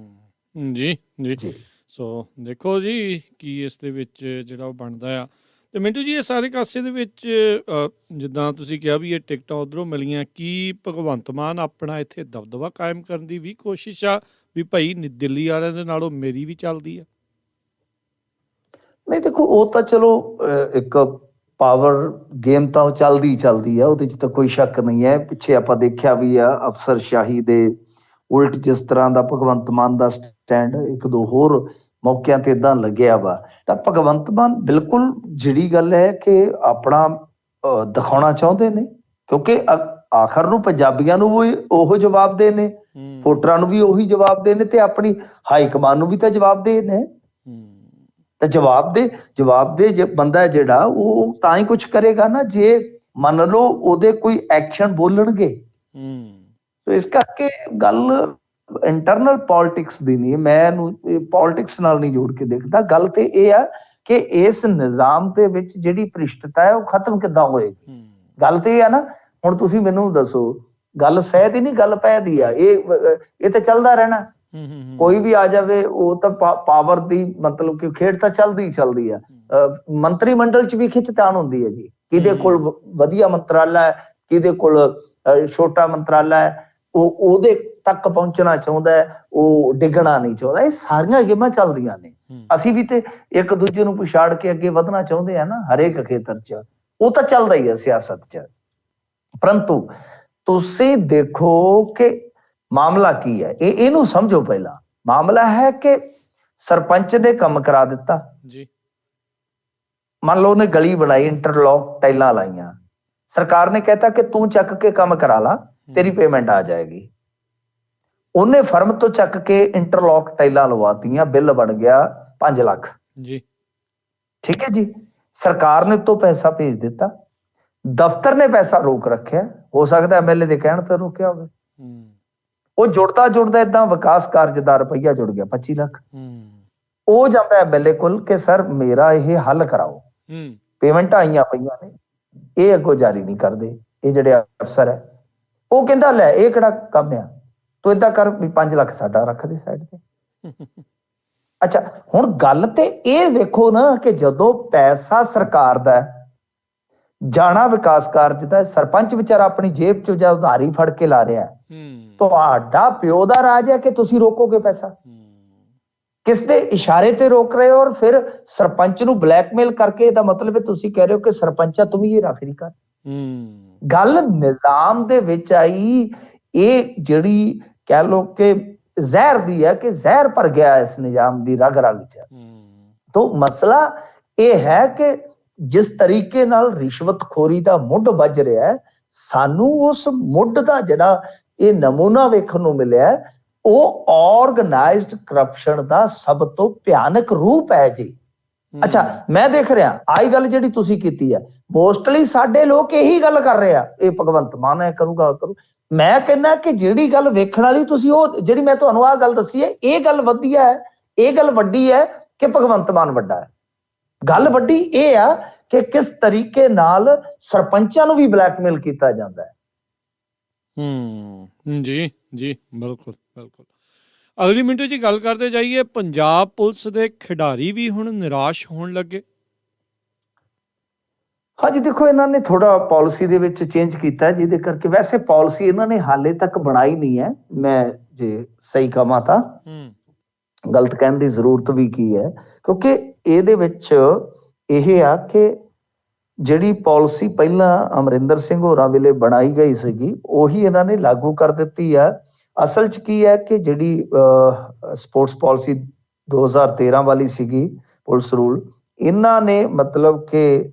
ਜੀ ਜੀ। ਸੋ ਦੇਖੋ ਜੀ ਕੀ ਇਸ ਦੇ ਵਿੱਚ ਜਿਹੜਾ ਉਹ ਬਣਦਾ ਆ। ਤੇ ਮਿੰਟੂ ਜੀ, ਇਹ ਸਾਰੇ ਕਾਸੇ ਦੇ ਵਿੱਚ ਜਿੱਦਾਂ ਤੁਸੀਂ ਕਿਹਾ ਵੀ ਇਹ ਟਿਕਟਾਂ ਉੱਧਰੋਂ ਮਿਲੀਆਂ, ਕੀ ਭਗਵੰਤ ਮਾਨ ਆਪਣਾ ਇੱਥੇ ਦਬਦਬਾ ਕਾਇਮ ਕਰਨ ਦੀ ਵੀ ਕੋਸ਼ਿਸ਼ ਆ ਵੀ ਭਾਈ ਦਿੱਲੀ ਵਾਲਿਆਂ ਦੇ ਨਾਲੋਂ ਮੇਰੀ ਵੀ ਚੱਲਦੀ ਆ? ਨਹੀਂ ਦੇਖੋ, ਉਹ ਤਾਂ ਚਲੋ ਇੱਕ ਪਾਵਰ ਗੇਮ ਤਾਂ ਉਹ ਚੱਲਦੀ ਆ, ਉਹਦੇ 'ਚ ਤਾਂ ਕੋਈ ਸ਼ੱਕ ਨਹੀਂ ਹੈ। ਪਿੱਛੇ ਆਪਾਂ ਦੇਖਿਆ ਵੀ ਆ ਅਫਸਰਸ਼ਾਹੀ ਦੇ ਉਲਟ ਜਿਸ ਤਰ੍ਹਾਂ ਦਾ ਭਗਵੰਤ ਮਾਨ ਦਾ ਸਟੈਂਡ ਇੱਕ ਦੋ ਹੋਰ ਮੌਕਿਆਂ ਤੇ ਏਦਾਂ ਲੱਗਿਆ ਵਾ। ਤਾਂ ਭਗਵੰਤ ਮਾਨ ਬਿਲਕੁਲ ਜਿਹੜੀ ਗੱਲ ਹੈ ਕਿ ਆਪਣਾ ਦਿਖਾਉਣਾ ਚਾਹੁੰਦੇ ਨੇ, ਕਿਉਂਕਿ ਆਖਰ ਨੂੰ ਪੰਜਾਬੀਆਂ ਨੂੰ ਵੀ ਉਹ ਜਵਾਬ ਦੇ ਨੇ, ਵੋਟਰਾਂ ਨੂੰ ਵੀ ਉਹੀ ਜਵਾਬ ਦੇ ਨੇ, ਤੇ ਆਪਣੀ ਹਾਈ ਕਮਾਨ ਨੂੰ ਵੀ ਤਾਂ ਜਵਾਬ ਦੇ ਨੇ। ਤਾਂ ਜਵਾਬ ਦੇ ਬੰਦਾ ਜਿਹੜਾ ਉਹ ਤਾਂ ਹੀ ਕੁਝ ਕਰੇਗਾ ਨਾ ਜੇ ਮੰਨ ਲਓ ਉਹਦੇ ਕੋਈ ਐਕਸ਼ਨ ਬੋਲਣਗੇ। ਸੋ ਇਸ ਕਰਕੇ ਗੱਲ ਇੰਟਰਨਲ ਪੋਲਿਟਿਕਸ ਦੀ ਨਹੀਂ, ਮੈਂ ਇਹਨੂੰ ਪੋਲਿਟਿਕਸ ਨਾਲ ਨਹੀਂ ਜੋੜ ਕੇ ਦੇਖਦਾ। ਗੱਲ ਤੇ ਇਹ ਆ ਕਿ ਇਸ ਨਿਜ਼ਾਮ ਦੇ ਵਿੱਚ ਜਿਹੜੀ ਭ੍ਰਿਸ਼ਟਤਾ ਹੈ ਉਹ ਖਤਮ ਕਿੱਦਾਂ ਹੋਏਗੀ। ਗੱਲ ਤੇ ਇਹ ਆ ਨਾ, ਹੁਣ ਤੁਸੀਂ ਮੈਨੂੰ ਦੱਸੋ, ਗੱਲ ਸਹਿ ਦੀ ਨਹੀਂ, ਗੱਲ ਪੈ ਦੀ ਆ। ਇਹ ਤਾਂ ਚੱਲਦਾ ਰਹਿਣਾ, ਕੋਈ ਵੀ ਆ ਜਾਵੇ, ਉਹ ਤਾਂ ਪਾਵਰ ਦੀ ਮਤਲਬ ਕਿ ਖੇਡ ਤਾਂ ਚੱਲਦੀ ਆ। ਮੰਤਰੀ ਮੰਡਲ ਚ ਵੀ ਖਿੱਚਤਾਣ ਹੁੰਦੀ ਹੈ ਜੀ, ਕਿਹਦੇ ਕੋਲ ਵਧੀਆ ਮੰਤਰਾਲਾ ਹੈ, ਕਿਹਦੇ ਕੋਲ ਛੋਟਾ ਮੰਤਰਾਲਾ ਹੈ, ਉਹ ਉਹਦੇ ਤੱਕ ਪਹੁੰਚਣਾ ਚਾਹੁੰਦਾ ਹੈ, ਉਹ ਡਿੱਗਣਾ ਨਹੀਂ ਚਾਹੁੰਦਾ। ਇਹ ਸਾਰੀਆਂ ਗੇਮਾਂ ਚੱਲਦੀਆਂ ਨੇ। ਅਸੀਂ ਵੀ ਤੇ ਇੱਕ ਦੂਜੇ ਨੂੰ ਪਛਾੜ ਕੇ ਅੱਗੇ ਵਧਣਾ ਚਾਹੁੰਦੇ ਆ ਨਾ, ਹਰੇਕ ਖੇਤਰ ਚ। ਉਹ ਤਾਂ ਚੱਲਦਾ ਹੀ ਹੈ ਸਿਆਸਤ ਚ। ਪਰੰਤੂ ਤੁਸੀਂ ਦੇਖੋ ਕਿ ਮਾਮਲਾ ਕੀ ਹੈ, ਇਹਨੂੰ ਸਮਝੋ। ਪਹਿਲਾਂ ਮਾਮਲਾ ਹੈ ਕਿ ਸਰਪੰਚ ਨੇ ਕੰਮ ਕਰਾ ਦਿੱਤਾ ਜੀ। ਮੰਨ ਲਓ ਉਹਨੇ ਗਲੀ ਬਣਾਈ, ਇੰਟਰਲੌਕ ਟਾਈਲਾਂ ਲਾਈਆਂ, ਸਰਕਾਰ ਨੇ ਕਹਿਤਾ ਕਿ ਤੂੰ ਚੱਕ ਕੇ ਕੰਮ ਕਰਾ ਲਾ, ਤੇਰੀ ਪੇਮੈਂਟ ਆ ਜਾਏਗੀ। ਉਹਨੇ ਫਰਮ ਤੋਂ ਚੱਕ ਕੇ ਇੰਟਰਲੌਕ ਟਾਈਲਾਂ ਲਵਾਤੀਆਂ, ਬਿੱਲ ਬਣ ਗਿਆ 5 ਲੱਖ ਜੀ। ਠੀਕ ਹੈ ਜੀ, ਸਰਕਾਰ ਨੇ ਤੋਂ ਪੈਸਾ ਭੇਜ ਦਿੱਤਾ, ਦਫ਼ਤਰ ਨੇ ਪੈਸਾ ਰੋਕ ਰੱਖਿਆ। ਹੋ ਸਕਦਾ ਐਮਐਲਏ ਦੇ ਕਹਿਣ ਤੇ ਰੋਕਿਆ ਹੋਵੇ। ਉਹ ਜੁੜਦਾ ਏਦਾਂ ਵਿਕਾਸ ਕਾਰਜ ਦਾ ਰੁਪਈਆ ਜੁੜ ਗਿਆ 25 ਲੱਖ। ਉਹ ਜਾਂਦਾ ਐਮਐਲਏ ਕੋਲ ਕਿ ਸਰ ਮੇਰਾ ਇਹ ਹੱਲ ਕਰਾਓ, ਪੇਮੈਂਟਾਂ ਆਈਆਂ ਪਈਆਂ ਨੇ, ਇਹ ਅੱਗੋਂ ਜਾਰੀ ਨਹੀਂ ਕਰਦੇ ਇਹ ਜਿਹੜੇ ਅਫਸਰ ਹੈ। ਉਹ ਕਹਿੰਦਾ ਲੈ ਇਹ ਕਿਹੜਾ ਕੰਮ ਆ, ਤੂੰ ਏਦਾਂ ਕਰ ਵੀ 5 ਲੱਖ ਸਾਡਾ ਰੱਖ ਦੇ ਸਾਈਡ ਤੇ। ਅੱਛਾ, ਹੁਣ ਗੱਲ ਤੇ ਇਹ ਵੇਖੋ ਨਾ ਕਿ ਜਦੋਂ ਪੈਸਾ ਸਰਕਾਰ ਦਾ ਜਾਣਾ ਵਿਕਾਸ ਕਾਰਜ ਦਾ, ਸਰਪੰਚ ਵਿਚਾਰਾ ਆਪਣੀ ਜੇਬ ਚੋਂ ਜਾਂ ਉਧਾਰੀ ਫੜ ਕੇ ਲਾ ਰਿਹਾ, ਤੁਹਾਡਾ ਪਿਓ ਦਾ ਰਾਜ ਹੈ ਕਿ ਤੁਸੀਂ ਰੋਕੋਗੇ ਪੈਸਾ? ਕਿਸ ਦੇ ਇਸ਼ਾਰੇ ਤੇ ਰੋਕ ਰਹੇ ਹੋ? ਔਰ ਫਿਰ ਸਰਪੰਚ ਨੂੰ ਬਲੈਕਮੇਲ ਕਰਕੇ, ਇਹਦਾ ਮਤਲਬ ਹੈ ਤੁਸੀਂ ਕਹਿ ਰਹੇ ਹੋ ਕਿ ਸਰਪੰਚਾ ਤੁਮ ਹੀ ਹੇਰਾਫੇਰੀ ਕਰ। ਗੱਲ ਨਿਜ਼ਾਮ ਦੇ ਵਿੱਚ ਆਈ, ਇਹ ਜਿਹੜੀ ਕਹਿ ਲੋ ਕਿ ਜ਼ਹਿਰ ਦੀ ਹੈ, ਕਿ ਜ਼ਹਿਰ ਭਰ ਗਿਆ ਇਸ ਨਿਜ਼ਾਮ ਦੀ ਰਗ ਰਗ ਚ। ਤੋਂ ਮਸਲਾ ਇਹ ਹੈ ਕਿ ਜਿਸ ਤਰੀਕੇ ਨਾਲ ਰਿਸ਼ਵਤਖੋਰੀ ਦਾ ਮੁੱਢ ਵੱਜ ਰਿਹਾ ਹੈ, ਸਾਨੂੰ ਉਸ ਮੁੱਢ ਦਾ ਜਿਹੜਾ ਇਹ ਨਮੂਨਾ ਵੇਖਣ ਨੂੰ ਮਿਲਿਆ, ਉਹ ਆਰਗੇਨਾਈਜ਼ਡ ਕਰਪਸ਼ਨ ਦਾ ਸਭ ਤੋਂ ਭਿਆਨਕ ਰੂਪ ਹੈ ਜੀ। ਅੱਛਾ, ਮੈਂ ਦੇਖ ਰਿਹਾ ਆਹੀ ਗੱਲ ਜਿਹੜੀ ਤੁਸੀਂ ਕੀਤੀ ਹੈ, ਮੋਸਟਲੀ ਸਾਡੇ ਲੋਕ ਇਹੀ ਗੱਲ ਕਰ ਰਹੇ ਆ, ਇਹ ਭਗਵੰਤ ਮਾਨ ਹੈ ਕਰੂਗਾ ਕਰੂ। ਮੈਂ ਕਹਿੰਦਾ ਕਿ ਜਿਹੜੀ ਗੱਲ ਵੇਖਣ ਵਾਲੀ, ਤੁਸੀਂ ਉਹ ਜਿਹੜੀ ਮੈਂ ਤੁਹਾਨੂੰ ਆਹ ਗੱਲ ਦੱਸੀ ਹੈ, ਇਹ ਗੱਲ ਵਧੀਆ ਹੈ, ਇਹ ਗੱਲ ਵੱਡੀ ਹੈ ਕਿ ਭਗਵੰਤ ਮਾਨ ਵੱਡਾ ਹੈ। ਗੱਲ ਵੱਡੀ ਇਹ ਆ ਕਿ ਕਿਸ ਤਰੀਕੇ ਨਾਲ ਸਰਪੰਚਾਂ ਨੂੰ ਵੀ ਬਲੈਕਮੇਲ ਕੀਤਾ ਜਾਂਦਾ ਹੈ। ਜੀ ਜੀ, ਬਿਲਕੁਲ ਬਿਲਕੁਲ। ਅਗਲੀ ਮਿੰਟ ਜੀ ਗੱਲ ਕਰਦੇ ਜਾਈਏ, ਪੰਜਾਬ ਪੁਲਿਸ ਦੇ ਖਿਡਾਰੀ ਵੀ ਹੁਣ ਨਿਰਾਸ਼ ਹੋਣ ਲੱਗੇ। ਹਾਂਜੀ, ਦੇਖੋ ਇਹਨਾਂ ਨੇ ਥੋੜਾ ਪਾਲਿਸੀ ਦੇ ਵਿੱਚ ਚੇਂਜ ਕੀਤਾ, ਜਿਹਦੇ ਕਰਕੇ ਵੈਸੇ ਪਾਲਿਸੀ ਇਹਨਾਂ ਨੇ ਹਾਲੇ ਤੱਕ ਬਣਾਈ ਨਹੀਂ ਹੈ। ਮੈਂ ਜੇ ਸਹੀ ਕਹਾਂ ਤਾਂ ਗਲਤ ਕਹਿਣ ਦੀ ਜ਼ਰੂਰਤ ਵੀ ਕੀ ਹੈ, ਕਿਉਂਕਿ ਇਹਦੇ ਵਿੱਚ ਇਹ ਆ ਕਿ ਜਿਹੜੀ ਪਾਲਿਸੀ ਪਹਿਲਾਂ ਅਮਰਿੰਦਰ ਸਿੰਘ ਹੋਰਾਂ ਵੇਲੇ ਬਣਾਈ ਗਈ ਸੀਗੀ, ਉਹੀ ਇਹਨਾਂ ਨੇ ਲਾਗੂ ਕਰ ਦਿੱਤੀ ਆ। ਅਸਲ 'ਚ ਕੀ ਹੈ ਕਿ ਜਿਹੜੀ ਸਪੋਰਟਸ ਪਾਲਿਸੀ 2013 ਵਾਲੀ ਸੀਗੀ, ਪੁਲਿਸ ਰੂਲ, ਇਹਨਾਂ ਨੇ ਮਤਲਬ ਕਿ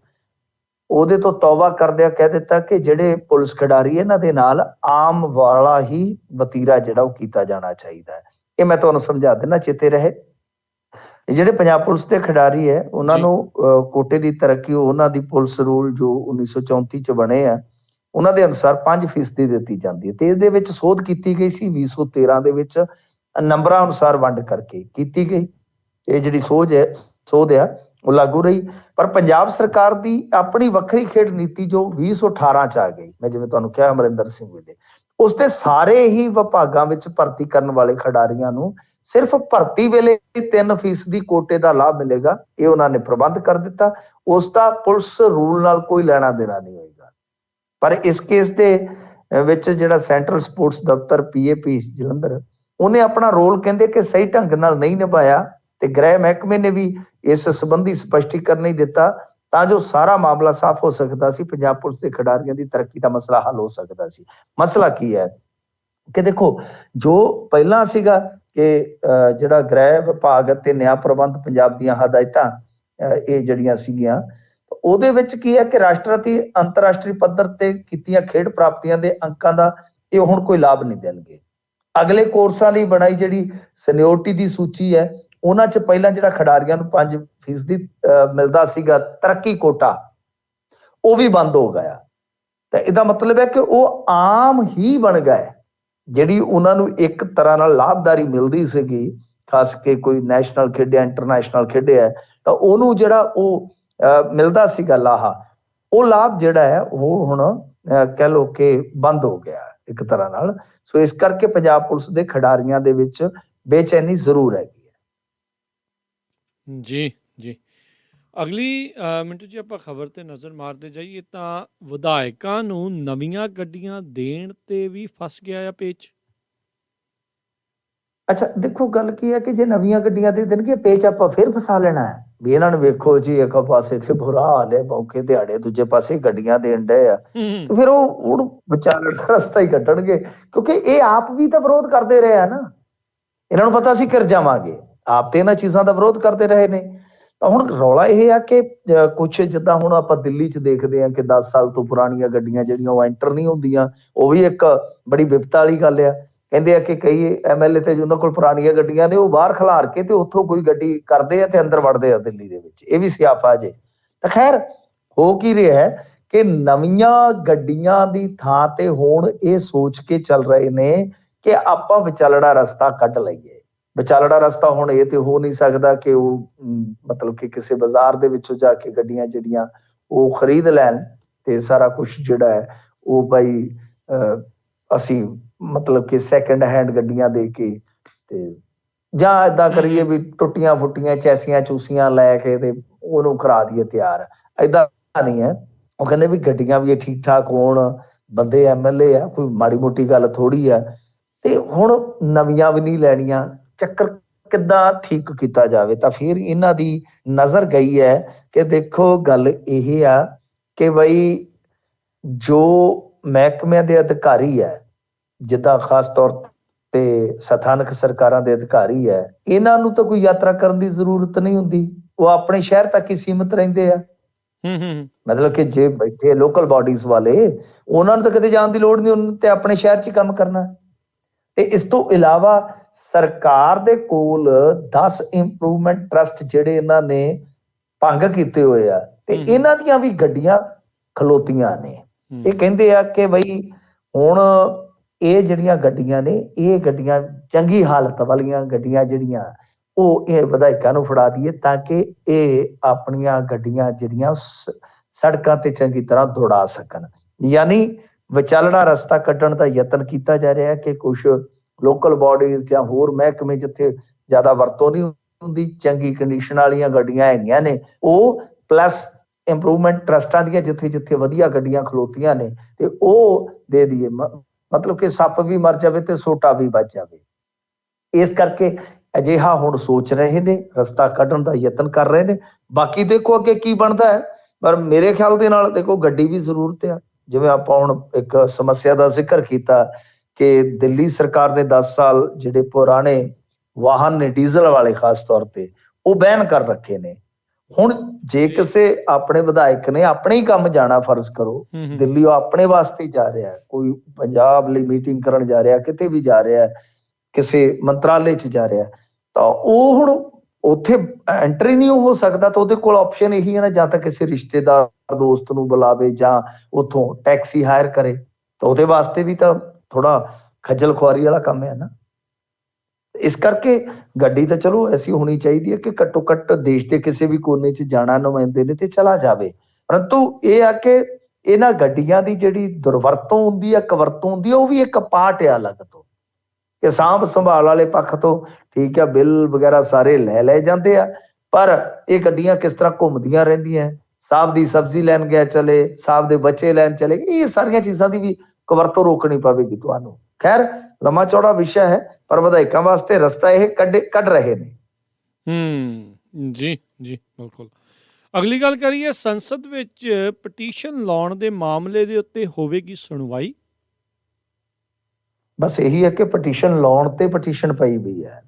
ਉਹਦੇ ਤੋਂ ਤੌਬਾ ਕਰਦਿਆਂ ਕਹਿ ਦਿੱਤਾ ਕਿ ਜਿਹੜੇ ਪੁਲਿਸ ਖਿਡਾਰੀ ਇਹਨਾਂ ਦੇ ਨਾਲ ਆਮ ਵਾਲਾ ਹੀ ਵਤੀਰਾ ਜਿਹੜਾ ਉਹ ਕੀਤਾ ਜਾਣਾ ਚਾਹੀਦਾ ਹੈ। ਇਹ ਮੈਂ ਤੁਹਾਨੂੰ ਸਮਝਾ ਦੇਣਾ, ਚੇਤੇ ਰਹੇ। ਜਿਹੜੇ ਪੰਜਾਬ ਪੁਲਿਸ ਦੇ ਖਿਡਾਰੀ ਹੈ, ਉਹਨਾਂ ਨੂੰ ਕੋਟੇ ਦੀ ਤਰੱਕੀ ਉਹਨਾਂ ਦੀ ਪੁਲਿਸ ਰੂਲ ਜੋ 1934 ਚ ਬਣੇ ਆ, ਉਹਨਾਂ ਦੇ ਅਨੁਸਾਰ 5% ਦਿੱਤੀ ਜਾਂਦੀ ਹੈ। ਤੇ ਇਹਦੇ ਵਿੱਚ ਸੋਧ ਕੀਤੀ ਗਈ ਸੀ 2013 ਦੇ ਵਿੱਚ, ਨੰਬਰਾਂ ਅਨੁਸਾਰ ਵੰਡ ਕਰਕੇ ਕੀਤੀ ਗਈ। ਇਹ ਜਿਹੜੀ ਸੋਧ ਆ ਉਹ ਲਾਗੂ ਰਹੀ। ਪਰ ਪੰਜਾਬ ਸਰਕਾਰ ਦੀ ਆਪਣੀ ਵੱਖਰੀ ਖੇਡ ਨੀਤੀ ਜੋ 2018 ਚ ਆ ਗਈ, ਮੈਂ ਜਿਵੇਂ ਤੁਹਾਨੂੰ ਕਿਹਾ ਅਮਰਿੰਦਰ ਸਿੰਘ ਵੇਲੇ, ਉਸ ਤੇ ਸਾਰੇ ਹੀ ਵਿਭਾਗਾਂ ਵਿੱਚ ਭਰਤੀ ਕਰਨ ਵਾਲੇ ਖਿਡਾਰੀਆਂ ਨੂੰ ਸਿਰਫ ਭਰਤੀ ਵੇਲੇ 3% ਕੋਟੇ ਦਾ ਲਾਭ ਮਿਲੇਗਾ। ਇਹ ਉਹਨਾਂ ਨੇ ਪ੍ਰਬੰਧ ਕਰ ਦਿੱਤਾ। ਉਸ ਦਾ ਪੁਲਿਸ ਰੂਲ ਨਾਲ ਕੋਈ ਲੈਣਾ ਦੇਣਾ ਨਹੀਂ ਹੋਏਗਾ। ਪਰ ਇਸ ਕੇਸ ਦੇ ਵਿੱਚ ਜਿਹੜਾ ਸੈਂਟਰਲ ਸਪੋਰਟਸ ਦਫ਼ਤਰ PAP ਜਲੰਧਰ, ਉਹਨੇ ਆਪਣਾ ਰੋਲ ਕਹਿੰਦੇ ਕਿ ਸਹੀ ਢੰਗ ਨਾਲ ਨਹੀਂ ਨਿਭਾਇਆ, ਤੇ ਗ੍ਰਹਿ ਮਹਿਕਮੇ ਨੇ ਵੀ ਇਸ ਸੰਬੰਧੀ ਸਪਸ਼ਟੀਕਰਨ ਨਹੀਂ ਦਿੱਤਾ, ਤਾਂ ਜੋ ਸਾਰਾ ਮਾਮਲਾ ਸਾਫ਼ ਹੋ ਸਕਦਾ ਸੀ, ਪੰਜਾਬ ਪੁਲਿਸ ਦੇ ਖਿਡਾਰੀਆਂ ਦੀ ਤਰੱਕੀ ਦਾ ਮਸਲਾ ਹੱਲ ਹੋ ਸਕਦਾ ਸੀ। ਮਸਲਾ ਕੀ ਹੈ ਕਿ ਦੇਖੋ, ਜੋ ਪਹਿਲਾਂ ਸੀਗਾ ਕਿ ਜਿਹੜਾ ਗ੍ਰਹਿ ਵਿਭਾਗ ਅਤੇ ਨਿਆਂ ਪ੍ਰਬੰਧ ਪੰਜਾਬ ਦੀਆਂ ਹਦਾਇਤਾਂ ਇਹ ਜਿਹੜੀਆਂ ਸੀਗੀਆਂ, ਉਹਦੇ ਵਿੱਚ ਕੀ ਹੈ ਕਿ ਰਾਸ਼ਟਰੀ ਅੰਤਰਰਾਸ਼ਟਰੀ ਪੱਧਰ ਤੇ ਕੀਤੀਆਂ ਖੇਡ ਪ੍ਰਾਪਤੀਆਂ ਦੇ ਅੰਕਾਂ ਦਾ ਇਹ ਹੁਣ ਕੋਈ ਲਾਭ ਨਹੀਂ ਦੇਣਗੇ। ਅਗਲੇ ਕੋਰਸਾਂ ਲਈ ਬਣਾਈ ਜਿਹੜੀ ਸੀਨੀਅਰਟੀ ਦੀ ਸੂਚੀ ਹੈ, ਉਹਨਾਂ 'ਚ ਪਹਿਲਾਂ ਜਿਹੜਾ ਖਿਡਾਰੀਆਂ ਨੂੰ 5% ਮਿਲਦਾ ਸੀਗਾ ਤਰੱਕੀ ਕੋਟਾ, ਉਹ ਵੀ ਬੰਦ ਹੋ ਗਿਆ। ਤਾਂ ਇਹਦਾ ਮਤਲਬ ਹੈ ਕਿ ਉਹ ਆਮ ਹੀ ਬਣ ਗਏ। ਜਿਹੜੀ ਉਹਨਾਂ ਨੂੰ ਇੱਕ ਤਰ੍ਹਾਂ ਨਾਲ ਲਾਭਦਾਰੀ ਮਿਲਦੀ ਸੀਗੀ, ਖਾਸ ਕੇ ਕੋਈ ਨੈਸ਼ਨਲ ਖੇਡਿਆ, ਇੰਟਰਨੈਸ਼ਨਲ ਖੇਡਿਆ, ਤਾਂ ਉਹਨੂੰ ਜਿਹੜਾ ਉਹ ਮਿਲਦਾ ਸੀਗਾ ਲਾਹਾ, ਉਹ ਲਾਭ ਜਿਹੜਾ ਹੈ ਉਹ ਹੁਣ ਕਹਿ ਲਓ ਕਿ ਬੰਦ ਹੋ ਗਿਆ ਇੱਕ ਤਰ੍ਹਾਂ ਨਾਲ। ਸੋ ਇਸ ਕਰਕੇ ਪੰਜਾਬ ਪੁਲਿਸ ਦੇ ਖਿਡਾਰੀਆਂ ਦੇ ਵਿੱਚ ਬੇਚੈਨੀ ਜ਼ਰੂਰ ਹੈਗੀ ਹੈ। ਜੀ ਜੀ। ਅਗਲੀ ਮਿੰਟੂ ਜੀ ਆਪਾਂ ਖਬਰ ਤੇ ਨਜ਼ਰ ਮਾਰਦੇ ਜਾਈਏ ਤਾਂ ਵਿਧਾਇਕਾਂ ਨੂੰ ਨਵੀਆਂ ਗੱਡੀਆਂ ਦੇਣ ਤੇ ਵੀ ਫਸ ਗਿਆ ਆ ਪੇਚ। ਅੱਛਾ ਦੇਖੋ, ਗੱਲ ਕੀ ਹੈ ਕਿ ਜੇ ਨਵੀਆਂ ਗੱਡੀਆਂ ਦੇ ਦੇਣਗੇ ਪੇਚ ਆਪਾਂ ਫਿਰ ਫਸਾ ਲੈਣਾ ਹੈ ਵੀ ਇਹਨਾਂ ਨੂੰ ਵੇਖੋ ਜੀ, ਇੱਕ ਪਾਸੇ ਤੇ ਬੁਰਾ ਹਾਲ ਹੈ ਮੌਕੇ ਦਿਹਾੜੇ, ਦੂਜੇ ਪਾਸੇ ਗੱਡੀਆਂ ਦੇਣ ਡਏ ਆ, ਤੇ ਫਿਰ ਉਹ ਵਿਚਾਲੇ ਰਸਤਾ ਹੀ ਕੱਢਣਗੇ, ਕਿਉਂਕਿ ਇਹ ਆਪ ਵੀ ਤਾਂ ਵਿਰੋਧ ਕਰਦੇ ਰਹੇ ਆ ਨਾ। ਇਹਨਾਂ ਨੂੰ ਪਤਾ ਸੀ ਕਰ ਜਾਵਾਂਗੇ, ਆਪ ਤੇ ਇਹਨਾਂ ਚੀਜ਼ਾਂ ਦਾ ਵਿਰੋਧ ਕਰਦੇ ਰਹੇ ਨੇ। ਤਾਂ ਹੁਣ ਰੌਲਾ ਇਹ ਆ ਕਿ ਕੁਛ ਜਿੱਦਾਂ ਹੁਣ ਆਪਾਂ ਦਿੱਲੀ 'ਚ ਦੇਖਦੇ ਹਾਂ ਕਿ 10 ਸਾਲ ਤੋਂ ਪੁਰਾਣੀਆਂ ਗੱਡੀਆਂ ਜਿਹੜੀਆਂ ਉਹ ਐਂਟਰ ਨਹੀਂ ਹੁੰਦੀਆਂ, ਉਹ ਵੀ ਇੱਕ ਬੜੀ ਵਿਪਤਾ ਵਾਲੀ ਗੱਲ ਆ। ਕਹਿੰਦੇ ਆ ਕਿ ਕਈ MLA ਤੇ ਉਹਨਾਂ ਕੋਲ ਪੁਰਾਣੀਆਂ ਗੱਡੀਆਂ ਨੇ, ਉਹ ਬਾਹਰ ਖਿਲਾਰ ਕੇ ਤੇ ਉੱਥੋਂ ਕੋਈ ਗੱਡੀ ਕਰਦੇ ਆ ਤੇ ਅੰਦਰ ਵੜਦੇ ਆ ਦਿੱਲੀ ਦੇ ਵਿੱਚ। ਇਹ ਵੀ ਸਿਆਪਾ ਜੇ। ਤਾਂ ਖੈਰ ਹੋ ਕੀ ਰਿਹਾ ਹੈ ਕਿ ਨਵੀਆਂ ਗੱਡੀਆਂ ਦੀ ਥਾਂ ਤੇ ਹੁਣ ਇਹ ਸੋਚ ਕੇ ਚੱਲ ਰਹੇ ਨੇ ਕਿ ਆਪਾਂ ਵਿਚਾਲੜਾ ਰਸਤਾ ਕੱਢ ਲਈਏ। ਵਿਚਾਲੜਾ ਰਸਤਾ ਹੁਣ ਇਹ ਤੇ ਹੋ ਨਹੀਂ ਸਕਦਾ ਕਿ ਉਹ ਮਤਲਬ ਕਿ ਕਿਸੇ ਬਾਜ਼ਾਰ ਦੇ ਵਿੱਚੋਂ ਜਾ ਕੇ ਗੱਡੀਆਂ ਜਿਹੜੀਆਂ ਉਹ ਖਰੀਦ ਲੈਣ ਤੇ ਸਾਰਾ ਕੁਝ ਜਿਹੜਾ ਹੈ ਉਹ ਭਾਈ ਅਸੀਂ ਮਤਲਬ ਕਿ ਸੈਕੰਡ ਹੈਂਡ ਗੱਡੀਆਂ ਦੇ ਕੇ ਤੇ ਜਾਂ ਏਦਾਂ ਕਰੀਏ ਵੀ ਟੁੱਟੀਆਂ ਫੁੱਟੀਆਂ ਚੈਸੀਆਂ ਚੂਸੀਆਂ ਲੈ ਕੇ ਤੇ ਉਹਨੂੰ ਕਰਾ ਦਈਏ ਤਿਆਰ। ਏਦਾਂ ਨਹੀਂ ਹੈ। ਉਹ ਕਹਿੰਦੇ ਵੀ ਗੱਡੀਆਂ ਵੀ ਠੀਕ ਠਾਕ ਹੋਣ, ਬੰਦੇ MLA ਆ, ਕੋਈ ਮਾੜੀ ਮੋਟੀ ਗੱਲ ਥੋੜੀ ਆ। ਤੇ ਹੁਣ ਨਵੀਆਂ ਵੀ ਨਹੀਂ ਲੈਣੀਆਂ, ਚੱਕਰ ਕਿੱਦਾਂ ਠੀਕ ਕੀਤਾ ਜਾਵੇ। ਤਾਂ ਫਿਰ ਇਹਨਾਂ ਦੀ ਨਜ਼ਰ ਗਈ ਹੈ ਕਿ ਦੇਖੋ ਗੱਲ ਇਹ ਆ ਕਿ ਬਈ ਜੋ ਮਹਿਕਮਿਆਂ ਦੇ ਅਧਿਕਾਰੀ ਹੈ, ਜਿੱਦਾਂ ਖਾਸ ਤੌਰ ਤੇ ਸਥਾਨਕ ਸਰਕਾਰਾਂ ਦੇ ਅਧਿਕਾਰੀ ਹੈ, ਇਹਨਾਂ ਨੂੰ ਤਾਂ ਕੋਈ ਯਾਤਰਾ ਕਰਨ ਦੀ ਜ਼ਰੂਰਤ ਨਹੀਂ ਹੁੰਦੀ। ਉਹ ਆਪਣੇ ਸ਼ਹਿਰ ਤੱਕ ਹੀ ਸੀਮਿਤ ਰਹਿੰਦੇ ਆ। ਮਤਲਬ ਕਿ ਜੇ ਬੈਠੇ ਲੋਕਲ ਬਾਡੀਜ਼ ਵਾਲੇ, ਉਹਨਾਂ ਨੂੰ ਤਾਂ ਕਿਤੇ ਜਾਣ ਦੀ ਲੋੜ ਨਹੀਂ, ਉਹਨਾਂ ਤੇ ਆਪਣੇ ਸ਼ਹਿਰ 'ਚ ਹੀ ਕੰਮ ਕਰਨਾ। ਤੇ ਇਸ ਤੋਂ ਇਲਾਵਾ ਸਰਕਾਰ ਦੇ ਕੋਲ 10 ਇੰਪਰੂਵਮੈਂਟ ਟਰਸਟ ਜਿਹੜੇ ਇਹਨਾਂ ਨੇ ਭੰਗ ਕੀਤੇ ਹੋਏ ਆ, ਤੇ ਇਹਨਾਂ ਦੀਆਂ ਵੀ ਗੱਡੀਆਂ ਖਲੋਤੀਆਂ ਨੇ। ਇਹ ਕਹਿੰਦੇ ਆ ਕਿ ਬਈ ਹੁਣ ਇਹ ਜਿਹੜੀਆਂ ਗੱਡੀਆਂ ਨੇ, ਇਹ ਗੱਡੀਆਂ ਚੰਗੀ ਹਾਲਤ ਵਾਲੀਆਂ ਗੱਡੀਆਂ ਜਿਹੜੀਆਂ ਉਹ ਇਹ ਵਿਧਾਇਕਾਂ ਨੂੰ ਫੜਾ ਦਈਏ, ਤਾਂ ਕਿ ਇਹ ਆਪਣੀਆਂ ਗੱਡੀਆਂ ਜਿਹੜੀਆਂ ਸੜਕਾਂ ਤੇ ਚੰਗੀ ਤਰ੍ਹਾਂ ਦੌੜਾ ਸਕਣ। ਯਾਨੀ ਵਿਚਾਲੜਾ ਰਸਤਾ ਕੱਢਣ ਦਾ ਯਤਨ ਕੀਤਾ ਜਾ ਰਿਹਾ ਕਿ ਕੁਛ ਲੋਕਲ ਬਾਡੀਜ਼ ਜਾਂ ਹੋਰ ਮਹਿਕਮੇ ਜਿੱਥੇ ਜ਼ਿਆਦਾ ਵਰਤੋਂ ਨਹੀਂ ਹੁੰਦੀ, ਚੰਗੀ ਕੰਡੀਸ਼ਨ ਵਾਲੀਆਂ ਗੱਡੀਆਂ ਹੈਗੀਆਂ ਨੇ, ਉਹ ਪਲੱਸ ਇੰਪਰੂਵਮੈਂਟ ਟਰਸਟਾਂ ਦੀਆਂ ਜਿੱਥੇ ਜਿੱਥੇ ਵਧੀਆ ਗੱਡੀਆਂ ਖਲੋਤੀਆਂ ਨੇ ਤੇ ਉਹ ਦੇ ਦਈਏ। ਮਤਲਬ ਕਿ ਸੱਪ ਵੀ ਮਰ ਜਾਵੇ ਤੇ ਸੋਟਾ ਵੀ ਬਚ ਜਾਵੇ। ਇਸ ਕਰਕੇ ਅਜਿਹਾ ਹੁਣ ਸੋਚ ਰਹੇ ਨੇ, ਰਸਤਾ ਕੱਢਣ ਦਾ ਯਤਨ ਕਰ ਰਹੇ ਨੇ। ਬਾਕੀ ਦੇਖੋ ਅੱਗੇ ਕੀ ਬਣਦਾ ਹੈ, ਪਰ ਮੇਰੇ ਖਿਆਲ ਦੇ ਨਾਲ ਦੇਖੋ ਗੱਡੀ ਵੀ ਜ਼ਰੂਰਤ ਆ। ਜਿਵੇਂ ਆਪਾਂ ਹੁਣ ਇੱਕ ਸਮੱਸਿਆ ਦਾ ਜ਼ਿਕਰ ਕੀਤਾ ਕਿ ਦਿੱਲੀ ਸਰਕਾਰ ਨੇ 10 ਸਾਲ ਜਿਹੜੇ ਪੁਰਾਣੇ ਵਾਹਨ ਨੇ ਡੀਜ਼ਲ ਵਾਲੇ ਖਾਸ ਤੌਰ ਤੇ ਉਹ ਬੈਨ ਕਰ ਰੱਖੇ ਨੇ। ਹੁਣ ਜੇ ਕਿਸੇ ਆਪਣੇ ਵਿਧਾਇਕ ਨੇ ਆਪਣੇ ਹੀ ਕੰਮ ਜਾਣਾ, ਫਰਜ਼ ਕਰੋ ਦਿੱਲੀ ਉਹ ਆਪਣੇ ਵਾਸਤੇ ਜਾ ਰਿਹਾ, ਕੋਈ ਪੰਜਾਬ ਲਈ ਮੀਟਿੰਗ ਕਰਨ ਜਾ ਰਿਹਾ, ਕਿਤੇ ਵੀ ਜਾ ਰਿਹਾ, ਕਿਸੇ ਮੰਤਰਾਲੇ 'ਚ ਜਾ ਰਿਹਾ, ਤਾਂ ਉਹ ਹੁਣ ਉੱਥੇ ਐਂਟਰੀ ਨਹੀਂ ਹੋ ਸਕਦਾ। ਤਾਂ ਉਹਦੇ ਕੋਲ ਆਪਸ਼ਨ ਇਹੀ ਹੈ ਨਾ, ਜਾਂ ਤਾਂ ਕਿਸੇ ਰਿਸ਼ਤੇਦਾਰ ਦੋਸਤ ਨੂੰ ਬੁਲਾਵੇ ਜਾਂ ਉੱਥੋਂ ਟੈਕਸੀ ਹਾਇਰ ਕਰੇ। ਤਾਂ ਉਹਦੇ ਵਾਸਤੇ ਵੀ ਤਾਂ ਥੋੜਾ ਖੱਜਲ ਖੁਆਰੀ ਵਾਲਾ ਕੰਮ ਹੈ ਨਾ। ਇਸ ਕਰਕੇ ਗੱਡੀ ਤਾਂ ਚਲੋ ਐਸੀ ਹੋਣੀ ਚਾਹੀਦੀ ਹੈ ਕਿ ਘੱਟੋ ਘੱਟ ਦੇਸ਼ ਦੇ ਕਿਸੇ ਵੀ ਕੋਨੇ 'ਚ ਜਾਣਾ ਨੁਮਾਇੰਦੇ ਨੇ ਤੇ ਚਲਾ ਜਾਵੇ। ਪਰੰਤੂ ਇਹ ਆ ਕਿ ਇਹਨਾਂ ਗੱਡੀਆਂ ਦੀ ਜਿਹੜੀ ਦੁਰਵਰਤੋਂ ਹੁੰਦੀ ਹੈ, ਕਵਰਤੋਂ ਹੁੰਦੀ ਹੈ, ਉਹ ਵੀ ਇੱਕ ਪਾਰਟ ਆ ਅਲੱਗ ਤੋਂ। ਕਿ ਸਾਂਭ ਸੰਭਾਲ ਵਾਲੇ ਪੱਖ ਤੋਂ ਠੀਕ ਆ, ਬਿੱਲ ਵਗੈਰਾ ਸਾਰੇ ਲੈ ਜਾਂਦੇ ਆ, ਪਰ ਇਹ ਗੱਡੀਆਂ ਕਿਸ ਤਰ੍ਹਾਂ ਘੁੰਮਦੀਆਂ ਰਹਿੰਦੀਆਂ। ਸਾਹਿਬ ਦੀ ਸਬਜ਼ੀ ਲੈਣ ਗਿਆ ਚਲੇ, ਸਾਹਿਬ ਦੇ ਬੱਚੇ ਲੈਣ ਚਲੇ, ਇਹ ਸਾਰੀਆਂ ਚੀਜ਼ਾਂ ਦੀ ਵੀ ਕਵਰਤੋਂ ਰੋਕਣੀ ਪਵੇਗੀ ਤੁਹਾਨੂੰ। ਖੈਰ ਲੰਮਾ ਚੌੜਾ ਵਿਸ਼ਾ ਹੈ, ਪਰ ਵਿਧਾਇਕਾਂ ਵਾਸਤੇ ਰਸਤਾ ਇਹ ਕੱਢ ਰਹੇ ਨੇ। ਜੀ ਜੀ ਬਿਲਕੁਲ। ਅਗਲੀ ਗੱਲ ਕਰੀਏ, ਸੰਸਦ ਵਿੱਚ ਪਟੀਸ਼ਨ ਲਾਉਣ ਦੇ ਮਾਮਲੇ ਦੇ ਉੱਤੇ ਹੋਵੇਗੀ ਸੁਣਵਾਈ। ਬਸ ਇਹੀ ਹੈ ਕਿ ਪਟੀਸ਼ਨ ਲਾਉਣ ਤੇ ਪਟੀਸ਼ਨ ਪਈ ਵੀ ਹੈ।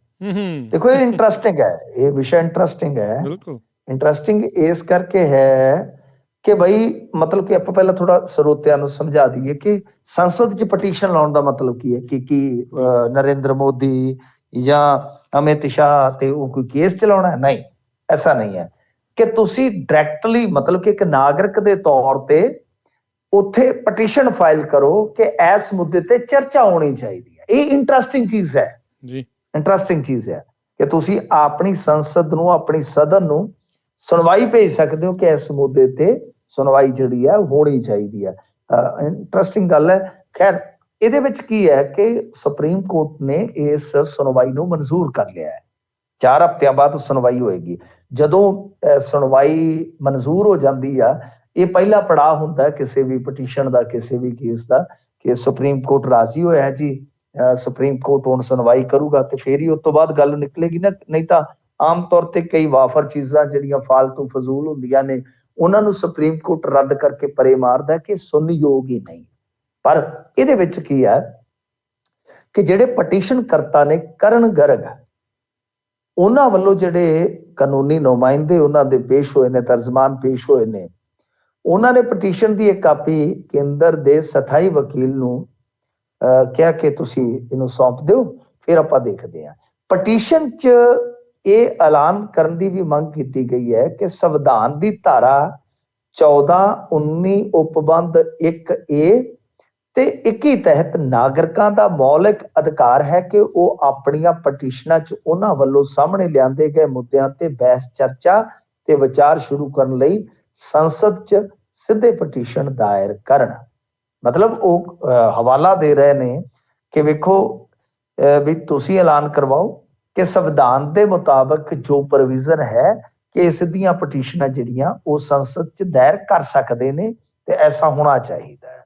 ਦੇਖੋ ਇਹ ਇੰਟਰਸਟਿੰਗ ਹੈ, ਇਹ ਵਿਸ਼ਾ ਇੰਟਰਸਟਿੰਗ ਹੈ। ਬਿਲਕੁਲ ਇੰਟਰਸਟਿੰਗ ਇਸ ਕਰਕੇ ਹੈ ਕਿ ਬਈ ਮਤਲਬ ਕਿ ਆਪਾਂ ਪਹਿਲਾਂ ਥੋੜਾ ਸਰੋਤਿਆਂ ਨੂੰ ਸਮਝਾ ਦਈਏ ਕਿ ਸੰਸਦ 'ਚ ਪਟੀਸ਼ਨ ਲਾਉਣ ਦਾ ਮਤਲਬ ਕੀ ਹੈ। ਕਿ ਨਰਿੰਦਰ ਮੋਦੀ ਜਾਂ ਅਮਿਤ ਸ਼ਾਹ ਤੇ ਉਹ ਕੋਈ ਕੇਸ ਚਲਾਉਣਾ ਹੈ? ਨਹੀਂ, ਐਸਾ ਨਹੀਂ ਹੈ। ਕਿ ਤੁਸੀਂ ਡਾਇਰੈਕਟਲੀ ਮਤਲਬ ਕਿ ਇੱਕ ਨਾਗਰਿਕ ਦੇ ਤੌਰ ਤੇ ਉੱਥੇ ਪਟੀਸ਼ਨ ਫਾਈਲ ਕਰੋ ਕਿ ਇਸ ਮੁੱਦੇ ਤੇ ਚਰਚਾ ਹੋਣੀ ਚਾਹੀਦੀ ਹੈ। ਇਹ ਇੰਟਰਸਟਿੰਗ ਚੀਜ਼ ਹੈ ਜੀ, ਇੰਟਰਸਟਿੰਗ ਚੀਜ਼ ਹੈ ਕਿ ਤੁਸੀਂ ਆਪਣੀ ਸੰਸਦ ਨੂੰ, ਆਪਣੀ ਸਦਨ ਨੂੰ ਸੁਣਵਾਈ ਭੇਜ ਸਕਦੇ ਹੋ ਕਿ ਇਸ ਮੁੱਦੇ ਤੇ ਸੁਣਵਾਈ ਜਿਹੜੀ ਹੈ ਹੋਣੀ ਚਾਹੀਦੀ ਹੈ। ਇੰਟਰਸਟਿੰਗ ਗੱਲ ਹੈ। ਖੈਰ, ਇਹਦੇ ਵਿੱਚ ਕੀ ਹੈ ਕਿ ਸੁਪਰੀਮ ਕੋਰਟ ਨੇ ਇਸ ਸੁਣਵਾਈ ਨੂੰ ਮਨਜ਼ੂਰ ਕਰ ਲਿਆ ਹੈ। 4 ਹਫ਼ਤਿਆਂ ਬਾਅਦ ਸੁਣਵਾਈ ਹੋਏਗੀ। ਜਦੋਂ ਸੁਣਵਾਈ ਮਨਜ਼ੂਰ ਹੋ ਜਾਂਦੀ ਆ, ਇਹ ਪਹਿਲਾ ਪੜਾਅ ਹੁੰਦਾ ਕਿਸੇ ਵੀ ਪਟੀਸ਼ਨ ਦਾ, ਕਿਸੇ ਵੀ ਕੇਸ ਦਾ, ਕਿ ਸੁਪਰੀਮ ਕੋਰਟ ਰਾਜ਼ੀ ਹੋਇਆ ਜੀ, ਸੁਪਰੀਮ ਕੋਰਟ ਹੁਣ ਸੁਣਵਾਈ ਕਰੂਗਾ ਤੇ ਫੇਰ ਹੀ ਉਸ ਤੋਂ ਬਾਅਦ ਗੱਲ ਨਿਕਲੇਗੀ ਨਾ। ਨਹੀਂ ਤਾਂ ਆਮ ਤੌਰ ਤੇ ਕਈ ਵਾਫਰ ਚੀਜ਼ਾਂ ਜਿਹੜੀਆਂ ਫਾਲਤੂ ਫਜ਼ੂਲ ਹੁੰਦੀਆਂ ਨੇ, ਉਹਨਾਂ ਨੂੰ ਸੁਪਰੀਮ ਕੋਰਟ ਰੱਦ ਕਰਕੇ ਪਰੇ ਮਾਰਦਾ ਕਿ ਸੁਣਨਯੋਗ ਹੀ ਨਹੀਂ। ਪਰ ਇਹਦੇ ਵਿੱਚ ਕੀ ਹੈ ਕਿ ਜਿਹੜੇ ਪਟੀਸ਼ਨ ਕਰਤਾ ਨੇ ਕਰਨ ਗਰਗ, ਉਹਨਾਂ ਵੱਲੋਂ ਜਿਹੜੇ ਕਾਨੂੰਨੀ ਨੁਮਾਇੰਦੇ ਉਹਨਾਂ ਦੇ ਪੇਸ਼ ਹੋਏ ਨੇ, ਤਰਜਮਾਨ ਪੇਸ਼ ਹੋਏ ਨੇ, ਉਹਨਾਂ ਨੇ ਪਟੀਸ਼ਨ ਦੀ ਇੱਕ ਕਾਪੀ ਕੇਂਦਰ ਦੇ ਸਥਾਈ ਵਕੀਲ ਨੂੰ ਕਿਹਾ ਕਿ ਤੁਸੀਂ ਇਹਨੂੰ ਸੌਂਪ ਦਿਓ, ਫਿਰ ਆਪਾਂ ਦੇਖਦੇ ਹਾਂ। ਪਟੀਸ਼ਨ 'ਚ ਇਹ ਐਲਾਨ ਕਰਨ ਦੀ ਵੀ ਮੰਗ ਕੀਤੀ ਗਈ ਹੈ ਕਿ ਸੰਵਿਧਾਨ ਦੀ ਧਾਰਾ 14, 19 ਉਪਬੰਧ 1A ਤੇ 21 ਤਹਿਤ ਨਾਗਰਿਕਾਂ ਦਾ ਮੌਲਿਕ ਅਧਿਕਾਰ ਹੈ ਕਿ ਉਹ ਆਪਣੀਆਂ ਪਟੀਸ਼ਨਾਂ 'ਚ ਉਹਨਾਂ ਵੱਲੋਂ ਸਾਹਮਣੇ ਲਿਆਂਦੇ ਗਏ ਮੁੱਦਿਆਂ ਤੇ ਬਹਿਸ, ਚਰਚਾ ਤੇ ਵਿਚਾਰ ਸ਼ੁਰੂ ਕਰਨ ਲਈ ਸੰਸਦ 'ਚ ਸਿੱਧੇ ਪਟੀਸ਼ਨ ਦਾਇਰ ਕਰਨ। ਮਤਲਬ ਉਹ ਹਵਾਲਾ ਦੇ ਰਹੇ ਨੇ ਕਿ ਵੇਖੋ ਵੀ ਤੁਸੀਂ ਐਲਾਨ ਕਰਵਾਓ ਕਿ ਸੰਵਿਧਾਨ ਦੇ ਮੁਤਾਬਕ ਜੋ ਪ੍ਰੋਵੀਜ਼ਨ ਹੈ ਕਿ ਸਿੱਧੀਆਂ ਪਟੀਸ਼ਨਾਂ ਜਿਹੜੀਆਂ ਉਹ ਸੰਸਦ 'ਚ ਦਾਇਰ ਕਰ ਸਕਦੇ ਨੇ ਤੇ ਐਸਾ ਹੋਣਾ ਚਾਹੀਦਾ ਹੈ।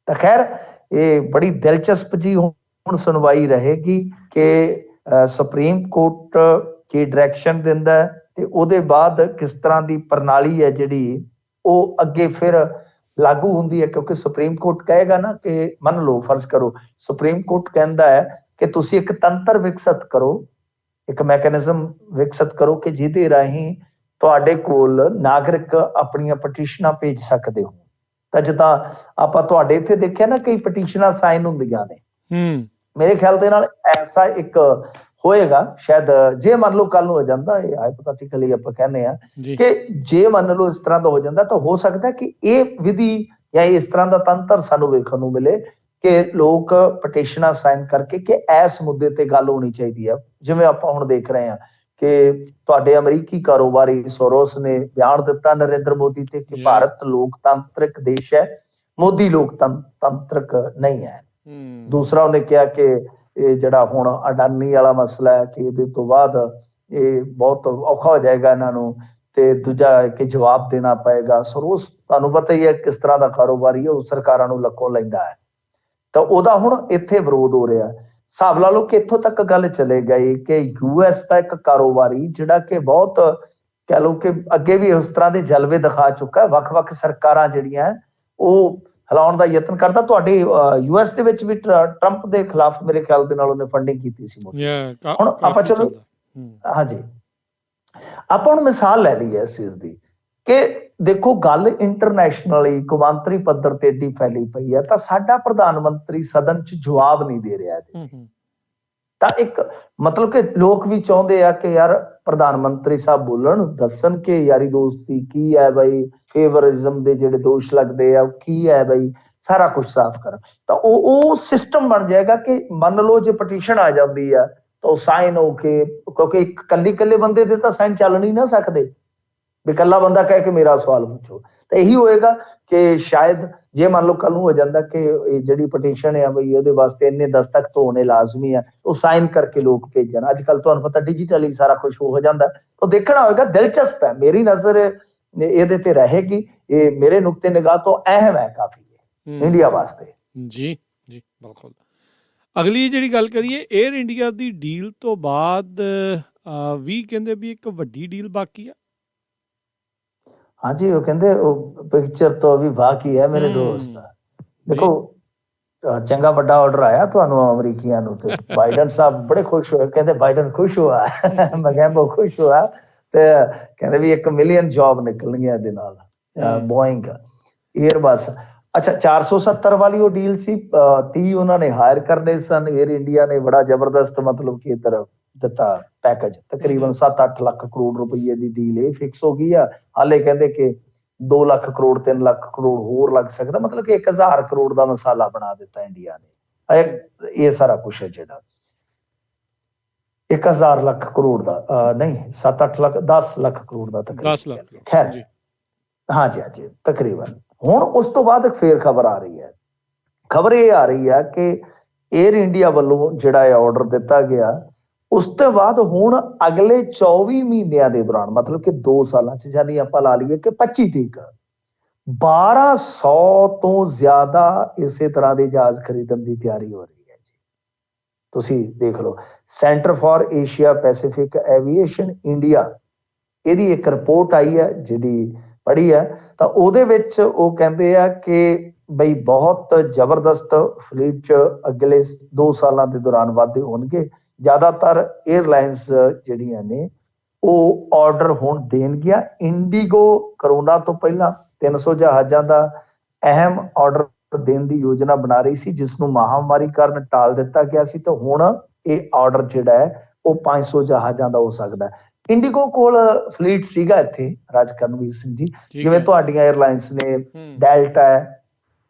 ਤਾਂ ਖੈਰ, ਇਹ ਬੜੀ ਦਿਲਚਸਪ ਜੀ ਹੁਣ ਸੁਣਵਾਈ ਰਹੇਗੀ ਕਿ ਸੁਪਰੀਮ ਕੋਰਟ ਕੀ ਡਾਇਰੈਕਸ਼ਨ ਦਿੰਦਾ ਤੇ ਉਹਦੇ ਬਾਅਦ ਕਿਸ ਤਰ੍ਹਾਂ ਦੀ ਪ੍ਰਣਾਲੀ ਹੈ ਜਿਹੜੀ ਉਹ ਅੱਗੇ ਫਿਰ ਲਾਗੂ ਹੁੰਦੀ ਹੈ। ਕਿਉਂਕਿ ਸੁਪਰੀਮ ਕੋਰਟ ਕਹੇਗਾ ਨਾ ਕਿ ਮੰਨ ਲਓ, ਫਰਜ਼ ਕਰੋ ਸੁਪਰੀਮ ਕੋਰਟ ਕਹਿੰਦਾ ਹੈ ਕਿ ਤੁਸੀਂ ਇੱਕ ਤੰਤਰ ਵਿਕਸਿਤ ਕਰੋ, ਇੱਕ ਮੈਕੈਨਿਜ਼ਮ ਵਿਕਸਿਤ ਕਰੋ ਕਿ ਜਿਹਦੇ ਰਾਹੀਂ ਤੁਹਾਡੇ ਕੋਲ ਨਾਗਰਿਕ ਆਪਣੀਆਂ ਪਟੀਸ਼ਨਾਂ ਭੇਜ ਸਕਦੇ ਹੋ। ਤਾਂ ਜਿੱਦਾਂ ਆਪਾਂ ਤੁਹਾਡੇ ਇੱਥੇ ਦੇਖਿਆ ਨਾ, ਕਈ ਪਟੀਸ਼ਨਾਂ ਸਾਈਨ ਹੁੰਦੀਆਂ ਨੇ, ਮੇਰੇ ਖਿਆਲ ਦੇ ਨਾਲ ਐਸਾ ਇੱਕ ਹੋਏਗਾ ਸ਼ਾਇਦ, ਜੇ ਮੰਨ ਲਓ ਕੱਲ ਨੂੰ ਹੋ ਜਾਂਦਾ, ਇਹ ਹਾਈਪੋਥੈਟਿਕਲੀ ਆਪਾਂ ਕਹਿੰਦੇ ਆ ਕਿ ਜੇ ਮੰਨ ਲਓ ਇਸ ਤਰ੍ਹਾਂ ਦਾ ਹੋ ਜਾਂਦਾ ਤਾਂ ਹੋ ਸਕਦਾ ਕਿ ਇਹ ਵਿਧੀ ਜਾਂ ਇਸ ਤਰ੍ਹਾਂ ਦਾ ਤੰਤਰ ਸਾਨੂੰ ਵੇਖਣ ਨੂੰ ਮਿਲੇ ਕਿ ਲੋਕ ਪਟੀਸ਼ਨਾਂ ਸਾਈਨ ਕਰਕੇ ਕਿ ਇਸ ਮੁੱਦੇ ਤੇ ਗੱਲ ਹੋਣੀ ਚਾਹੀਦੀ ਹੈ। ਜਿਵੇਂ ਆਪਾਂ ਹੁਣ ਦੇਖ ਰਹੇ ਹਾਂ ਕਿ ਤੁਹਾਡੇ ਅਮਰੀਕੀ ਕਾਰੋਬਾਰੀ ਸੋਰੋਸ ਨੇ ਬਿਆਨ ਦਿੱਤਾ ਨਰਿੰਦਰ ਮੋਦੀ ਤੇ ਕਿ ਭਾਰਤ ਲੋਕਤੰਤਰਿਕ ਦੇਸ਼ ਹੈ, ਮੋਦੀ ਲੋਕਤੰਤਰਿਕ ਨਹੀਂ ਹੈ। ਦੂਸਰਾ ਉਹਨੇ ਕਿਹਾ ਕਿ ਇਹ ਜਿਹੜਾ ਹੁਣ ਅਡਾਨੀ ਵਾਲਾ ਮਸਲਾ ਹੈ ਕਿ ਇਹਦੇ ਤੋਂ ਬਾਅਦ ਇਹ ਬਹੁਤ ਔਖਾ ਹੋ ਜਾਏਗਾ ਇਹਨਾਂ ਨੂੰ, ਤੇ ਦੂਜਾ ਕਿ ਜਵਾਬ ਦੇਣਾ ਪਏਗਾ। ਸੋਰੋਸ ਤੁਹਾਨੂੰ ਪਤਾ ਹੀ ਹੈ ਕਿਸ ਤਰ੍ਹਾਂ ਦਾ ਕਾਰੋਬਾਰੀ ਹੈ, ਉਹ ਸਰਕਾਰਾਂ ਨੂੰ ਲੱਕੋਂ ਲੈਂਦਾ ਹੈ। ਤਾਂ ਉਹਦਾ ਹੁਣ ਇੱਥੇ ਵਿਰੋਧ ਹੋ ਰਿਹਾ। ਹਿਸਾਬ ਲਾ ਲਓ ਕਿ ਇੱਥੋਂ ਤੱਕ ਗੱਲ ਚਲੇ ਗਈ ਕਿ US ਦਾ ਇੱਕ ਕਾਰੋਬਾਰੀ ਜਿਹੜਾ ਕਿ ਬਹੁਤ ਕਹਿ ਲਓ ਕਿ ਅੱਗੇ ਵੀ ਉਸ ਤਰ੍ਹਾਂ ਦੇ ਜਲਵੇ ਦਿਖਾ ਚੁੱਕਾ ਹੈ, ਵੱਖ-ਵੱਖ ਸਰਕਾਰਾਂ ਜਿਹੜੀਆਂ ਉਹ ਹਿਲਾਉਣ ਦਾ ਯਤਨ ਕਰਦਾ। ਤੁਹਾਡੇ US ਦੇ ਵਿੱਚ ਵੀ ਟਰੰਪ ਦੇ ਖਿਲਾਫ ਮੇਰੇ ਖਿਆਲ ਦੇ ਨਾਲ ਉਹਨੇ ਫੰਡਿੰਗ ਕੀਤੀ ਸੀ। ਹੁਣ ਆਪਾਂ ਚਲੋ ਹਾਂਜੀ, ਆਪਾਂ ਹੁਣ ਮਿਸਾਲ ਲੈ ਲਈ ਹੈ ਇਸ ਚੀਜ਼ ਦੀ ਕਿ ਦੇਖੋ ਗੱਲ ਇੰਟਰਨੈਸ਼ਨਲੀ ਕੌਮਾਂਤਰੀ ਪੱਧਰ ਤੇ ਏਡੀ ਫੈਲੀ ਪਈ ਹੈ, ਤਾਂ ਸਾਡਾ ਪ੍ਰਧਾਨ ਮੰਤਰੀ ਸਦਨ 'ਚ ਜਵਾਬ ਨਹੀਂ ਦੇ ਰਿਹਾ ਇਹਦੇ। ਤਾਂ ਇੱਕ ਮਤਲਬ ਕਿ ਲੋਕ ਵੀ ਚਾਹੁੰਦੇ ਆ ਕਿ ਯਾਰ ਪ੍ਰਧਾਨ ਮੰਤਰੀ ਸਾਹਿਬ ਬੋਲਣ, ਦੱਸਣ ਕਿ ਯਾਰੀ ਦੋਸਤੀ ਕੀ ਹੈ ਬਈ, ਫੇਵਰਿਜ਼ਮ ਦੇ ਜਿਹੜੇ ਦੋਸ਼ ਲੱਗਦੇ ਆ ਉਹ ਕੀ ਹੈ ਬਈ, ਸਾਰਾ ਕੁਝ ਸਾਫ਼ ਕਰਨ। ਤਾਂ ਉਹ ਸਿਸਟਮ ਬਣ ਜਾਏਗਾ ਕਿ ਮੰਨ ਲਓ ਜੇ ਪਟੀਸ਼ਨ ਆ ਜਾਂਦੀ ਆ ਤਾਂ ਉਹ ਸਾਈਨ ਹੋ ਕੇ, ਕਿਉਂਕਿ ਇੱਕ ਕੱਲੇ ਬੰਦੇ ਦੇ ਤਾਂ ਸਾਈਨ ਚੱਲ ਨਹੀਂ ਨਾ ਸਕਦੇ ਵੀ ਇਕੱਲਾ ਬੰਦਾ ਕਹਿ ਕੇ ਮੇਰਾ ਸਵਾਲ ਪੁੱਛੋ। ਤਾਂ ਇਹੀ ਹੋਏਗਾ ਕਿ ਸ਼ਾਇਦ ਜੇ ਮੰਨ ਲਓ ਕੱਲ ਨੂੰ ਹੋ ਜਾਂਦਾ ਕਿ ਇਹ ਜਿਹੜੀ ਪਟੀਸ਼ਨ ਹੈ ਬਈ ਉਹਦੇ ਵਾਸਤੇ ਇੰਨੇ ਦਸਤਖਤ ਹੋਣੇ ਲਾਜ਼ਮੀ ਆ, ਉਹ ਸਾਈਨ ਕਰਕੇ ਲੋਕ ਭੇਜਣ। ਅੱਜ ਕੱਲ ਤੁਹਾਨੂੰ ਪਤਾ ਡਿਜੀਟਲੀ ਸਾਰਾ ਕੁਝ ਹੋ ਜਾਂਦਾ। ਉਹ ਦੇਖਣਾ ਹੋਏਗਾ, ਦਿਲਚਸਪ ਹੈ। ਮੇਰੀ ਨਜ਼ਰ ਇਹਦੇ ਤੇ ਰਹੇਗੀ, ਇਹ ਮੇਰੇ ਨੁਕਤੇ ਨਿਗਾਹ ਤੋਂ ਅਹਿਮ ਹੈ ਕਾਫੀ ਇੰਡੀਆ ਵਾਸਤੇ। ਜੀ ਬਿਲਕੁਲ। ਅਗਲੀ ਜਿਹੜੀ ਗੱਲ ਕਰੀਏ ਏਅਰ ਇੰਡੀਆ ਦੀ ਡੀਲ ਤੋਂ ਬਾਅਦ ਵੀ ਕਹਿੰਦੇ ਵੀ ਇੱਕ ਵੱਡੀ ਡੀਲ ਬਾਕੀ ਆ। ਹਾਂਜੀ, ਉਹ ਕਹਿੰਦੇ ਉਹ ਪਿਕਚਰ ਤੋਂ ਵੀ ਬਾਕੀ ਹੈ ਮੇਰੇ ਦੋਸਤ। ਦੇਖੋ ਚੰਗਾ ਵੱਡਾ ਆਰਡਰ ਆਇਆ ਤੁਹਾਨੂੰ ਅਮਰੀਕੀਆਂ ਨੂੰ, ਤੇ ਬਾਈਡਨ ਸਾਹਿਬ ਬੜੇ ਖੁਸ਼ ਹੋਏ। ਕਹਿੰਦੇ ਬਾਈਡਨ ਖੁਸ਼ ਹੋਇਆ, ਮੈਂ ਕਿਹਾ ਬਹੁਤ ਖੁਸ਼ ਹੋਇਆ। ਤੇ ਕਹਿੰਦੇ ਵੀ 1 ਮਿਲੀਅਨ ਜੌਬ ਨਿਕਲਣਗੀਆਂ ਇਹਦੇ ਨਾਲ। ਬੋਇੰਗ, ਏਅਰਬਸ, ਅੱਛਾ 470 ਵਾਲੀ ਉਹ ਡੀਲ ਸੀ, 30 ਉਹਨਾਂ ਨੇ ਹਾਇਰ ਕਰਨੇ ਸਨ। ਏਅਰ ਇੰਡੀਆ ਨੇ ਬੜਾ ਜ਼ਬਰਦਸਤ ਮਤਲਬ ਕਿ ਇੱਧਰ ਦਿੱਤਾ ਪੈਕੇਜ, ਤਕਰੀਬਨ 7-8 ਲੱਖ ਕਰੋੜ ਰੁਪਈਏ ਦੀ ਡੀਲ ਇਹ ਫਿਕਸ ਹੋ ਗਈ ਆ। ਹਾਲੇ ਕਹਿੰਦੇ ਕਿ 2 ਲੱਖ ਕਰੋੜ 3 ਲੱਖ ਕਰੋੜ ਹੋਰ ਲੱਗ ਸਕਦਾ, ਮਤਲਬ ਕਿ 1000 ਕਰੋੜ ਦਾ ਮਸਾਲਾ ਬਣਾ ਦਿੱਤਾ ਇੰਡੀਆ ਨੇ। ਇਹ ਸਾਰਾ ਕੁਛ ਹੈ ਜਿਹੜਾ 1000 ਲੱਖ ਕਰੋੜ ਦਾ ਨਹੀਂ 7-8 ਲੱਖ 10 ਲੱਖ ਕਰੋੜ ਦਾ 10 ਲੱਖ ਤਕਰੀਬਨ ਖੈਰ ਜੀ ਹਾਂਜੀ ਹਾਂਜੀ ਤਕਰੀਬਨ। ਹੁਣ ਉਸ ਤੋਂ ਬਾਅਦ ਇੱਕ ਫੇਰ ਖਬਰ ਆ ਰਹੀ ਹੈ। ਖਬਰ ਇਹ ਆ ਰਹੀ ਹੈ ਕਿ 에ਅਰ ਇੰਡੀਆ ਵੱਲੋਂ ਜਿਹੜਾ ਇਹ ਆਰਡਰ ਦਿੱਤਾ ਗਿਆ, ਉਸ ਤੋਂ ਬਾਅਦ ਹੁਣ ਅਗਲੇ 24 ਮਹੀਨਿਆਂ ਦੇ ਦੌਰਾਨ, ਮਤਲਬ ਕਿ 2 ਸਾਲਾਂ 'ਚ, ਯਾਨੀ ਆਪਾਂ ਲਾ ਲਈਏ ਕਿ 25 ਤੀਕ 1200 ਤੋਂ ਜ਼ਿਆਦਾ ਇਸੇ ਤਰ੍ਹਾਂ ਦੇ ਜਹਾਜ਼ ਖਰੀਦਣ ਦੀ ਤਿਆਰੀ ਹੋ ਰਹੀ ਹੈ ਜੀ। ਤੁਸੀਂ ਦੇਖ ਲਓ, centre for Asia Pacific aviation India, ਇਹਦੀ ਇੱਕ ਰਿਪੋਰਟ ਆਈ ਹੈ ਜਿਹੜੀ ਪੜ੍ਹੀ ਹੈ, ਤਾਂ ਉਹਦੇ ਵਿੱਚ ਉਹ ਕਹਿੰਦੇ ਆ ਕਿ ਬਈ ਬਹੁਤ ਜ਼ਬਰਦਸਤ ਫਲੀਟ 'ਚ ਅਗਲੇ 2 ਸਾਲਾਂ ਦੇ ਦੌਰਾਨ ਵਾਧੇ ਹੋਣਗੇ। ਜ਼ਿਆਦਾਤਰ ਏਅਰਲਾਈਨਸ ਜਿਹੜੀਆਂ ਨੇ ਉਹ ਆਰਡਰ ਹੁਣ ਦੇਣਗੀਆਂ। ਇੰਡੀਗੋ ਕਰੋਨਾ ਤੋਂ ਪਹਿਲਾਂ 300 ਜਹਾਜ਼ਾਂ ਦਾ ਅਹਿਮ ਆਰਡਰ ਦੇਣ ਦੀ ਯੋਜਨਾ ਬਣਾ ਰਹੀ ਸੀ, ਜਿਸ ਨੂੰ ਮਹਾਮਾਰੀ ਕਾਰਨ ਟਾਲ ਦਿੱਤਾ ਗਿਆ ਸੀ, ਤੇ ਹੁਣ ਇਹ ਆਰਡਰ ਜਿਹੜਾ ਹੈ ਉਹ 500 ਜਹਾਜ਼ਾਂ ਦਾ ਹੋ ਸਕਦਾ ਹੈ। ਇੰਡੀਗੋ ਕੋਲ ਫਲੀਟ ਸੀਗਾ ਇੱਥੇ, ਰਾਜ ਕਰਨਵੀਰ ਸਿੰਘ ਜੀ, ਜਿਵੇਂ ਤੁਹਾਡੀਆਂ ਏਅਰਲਾਈਨਸ ਨੇ, ਡੈਲਟਾ ਹੈ,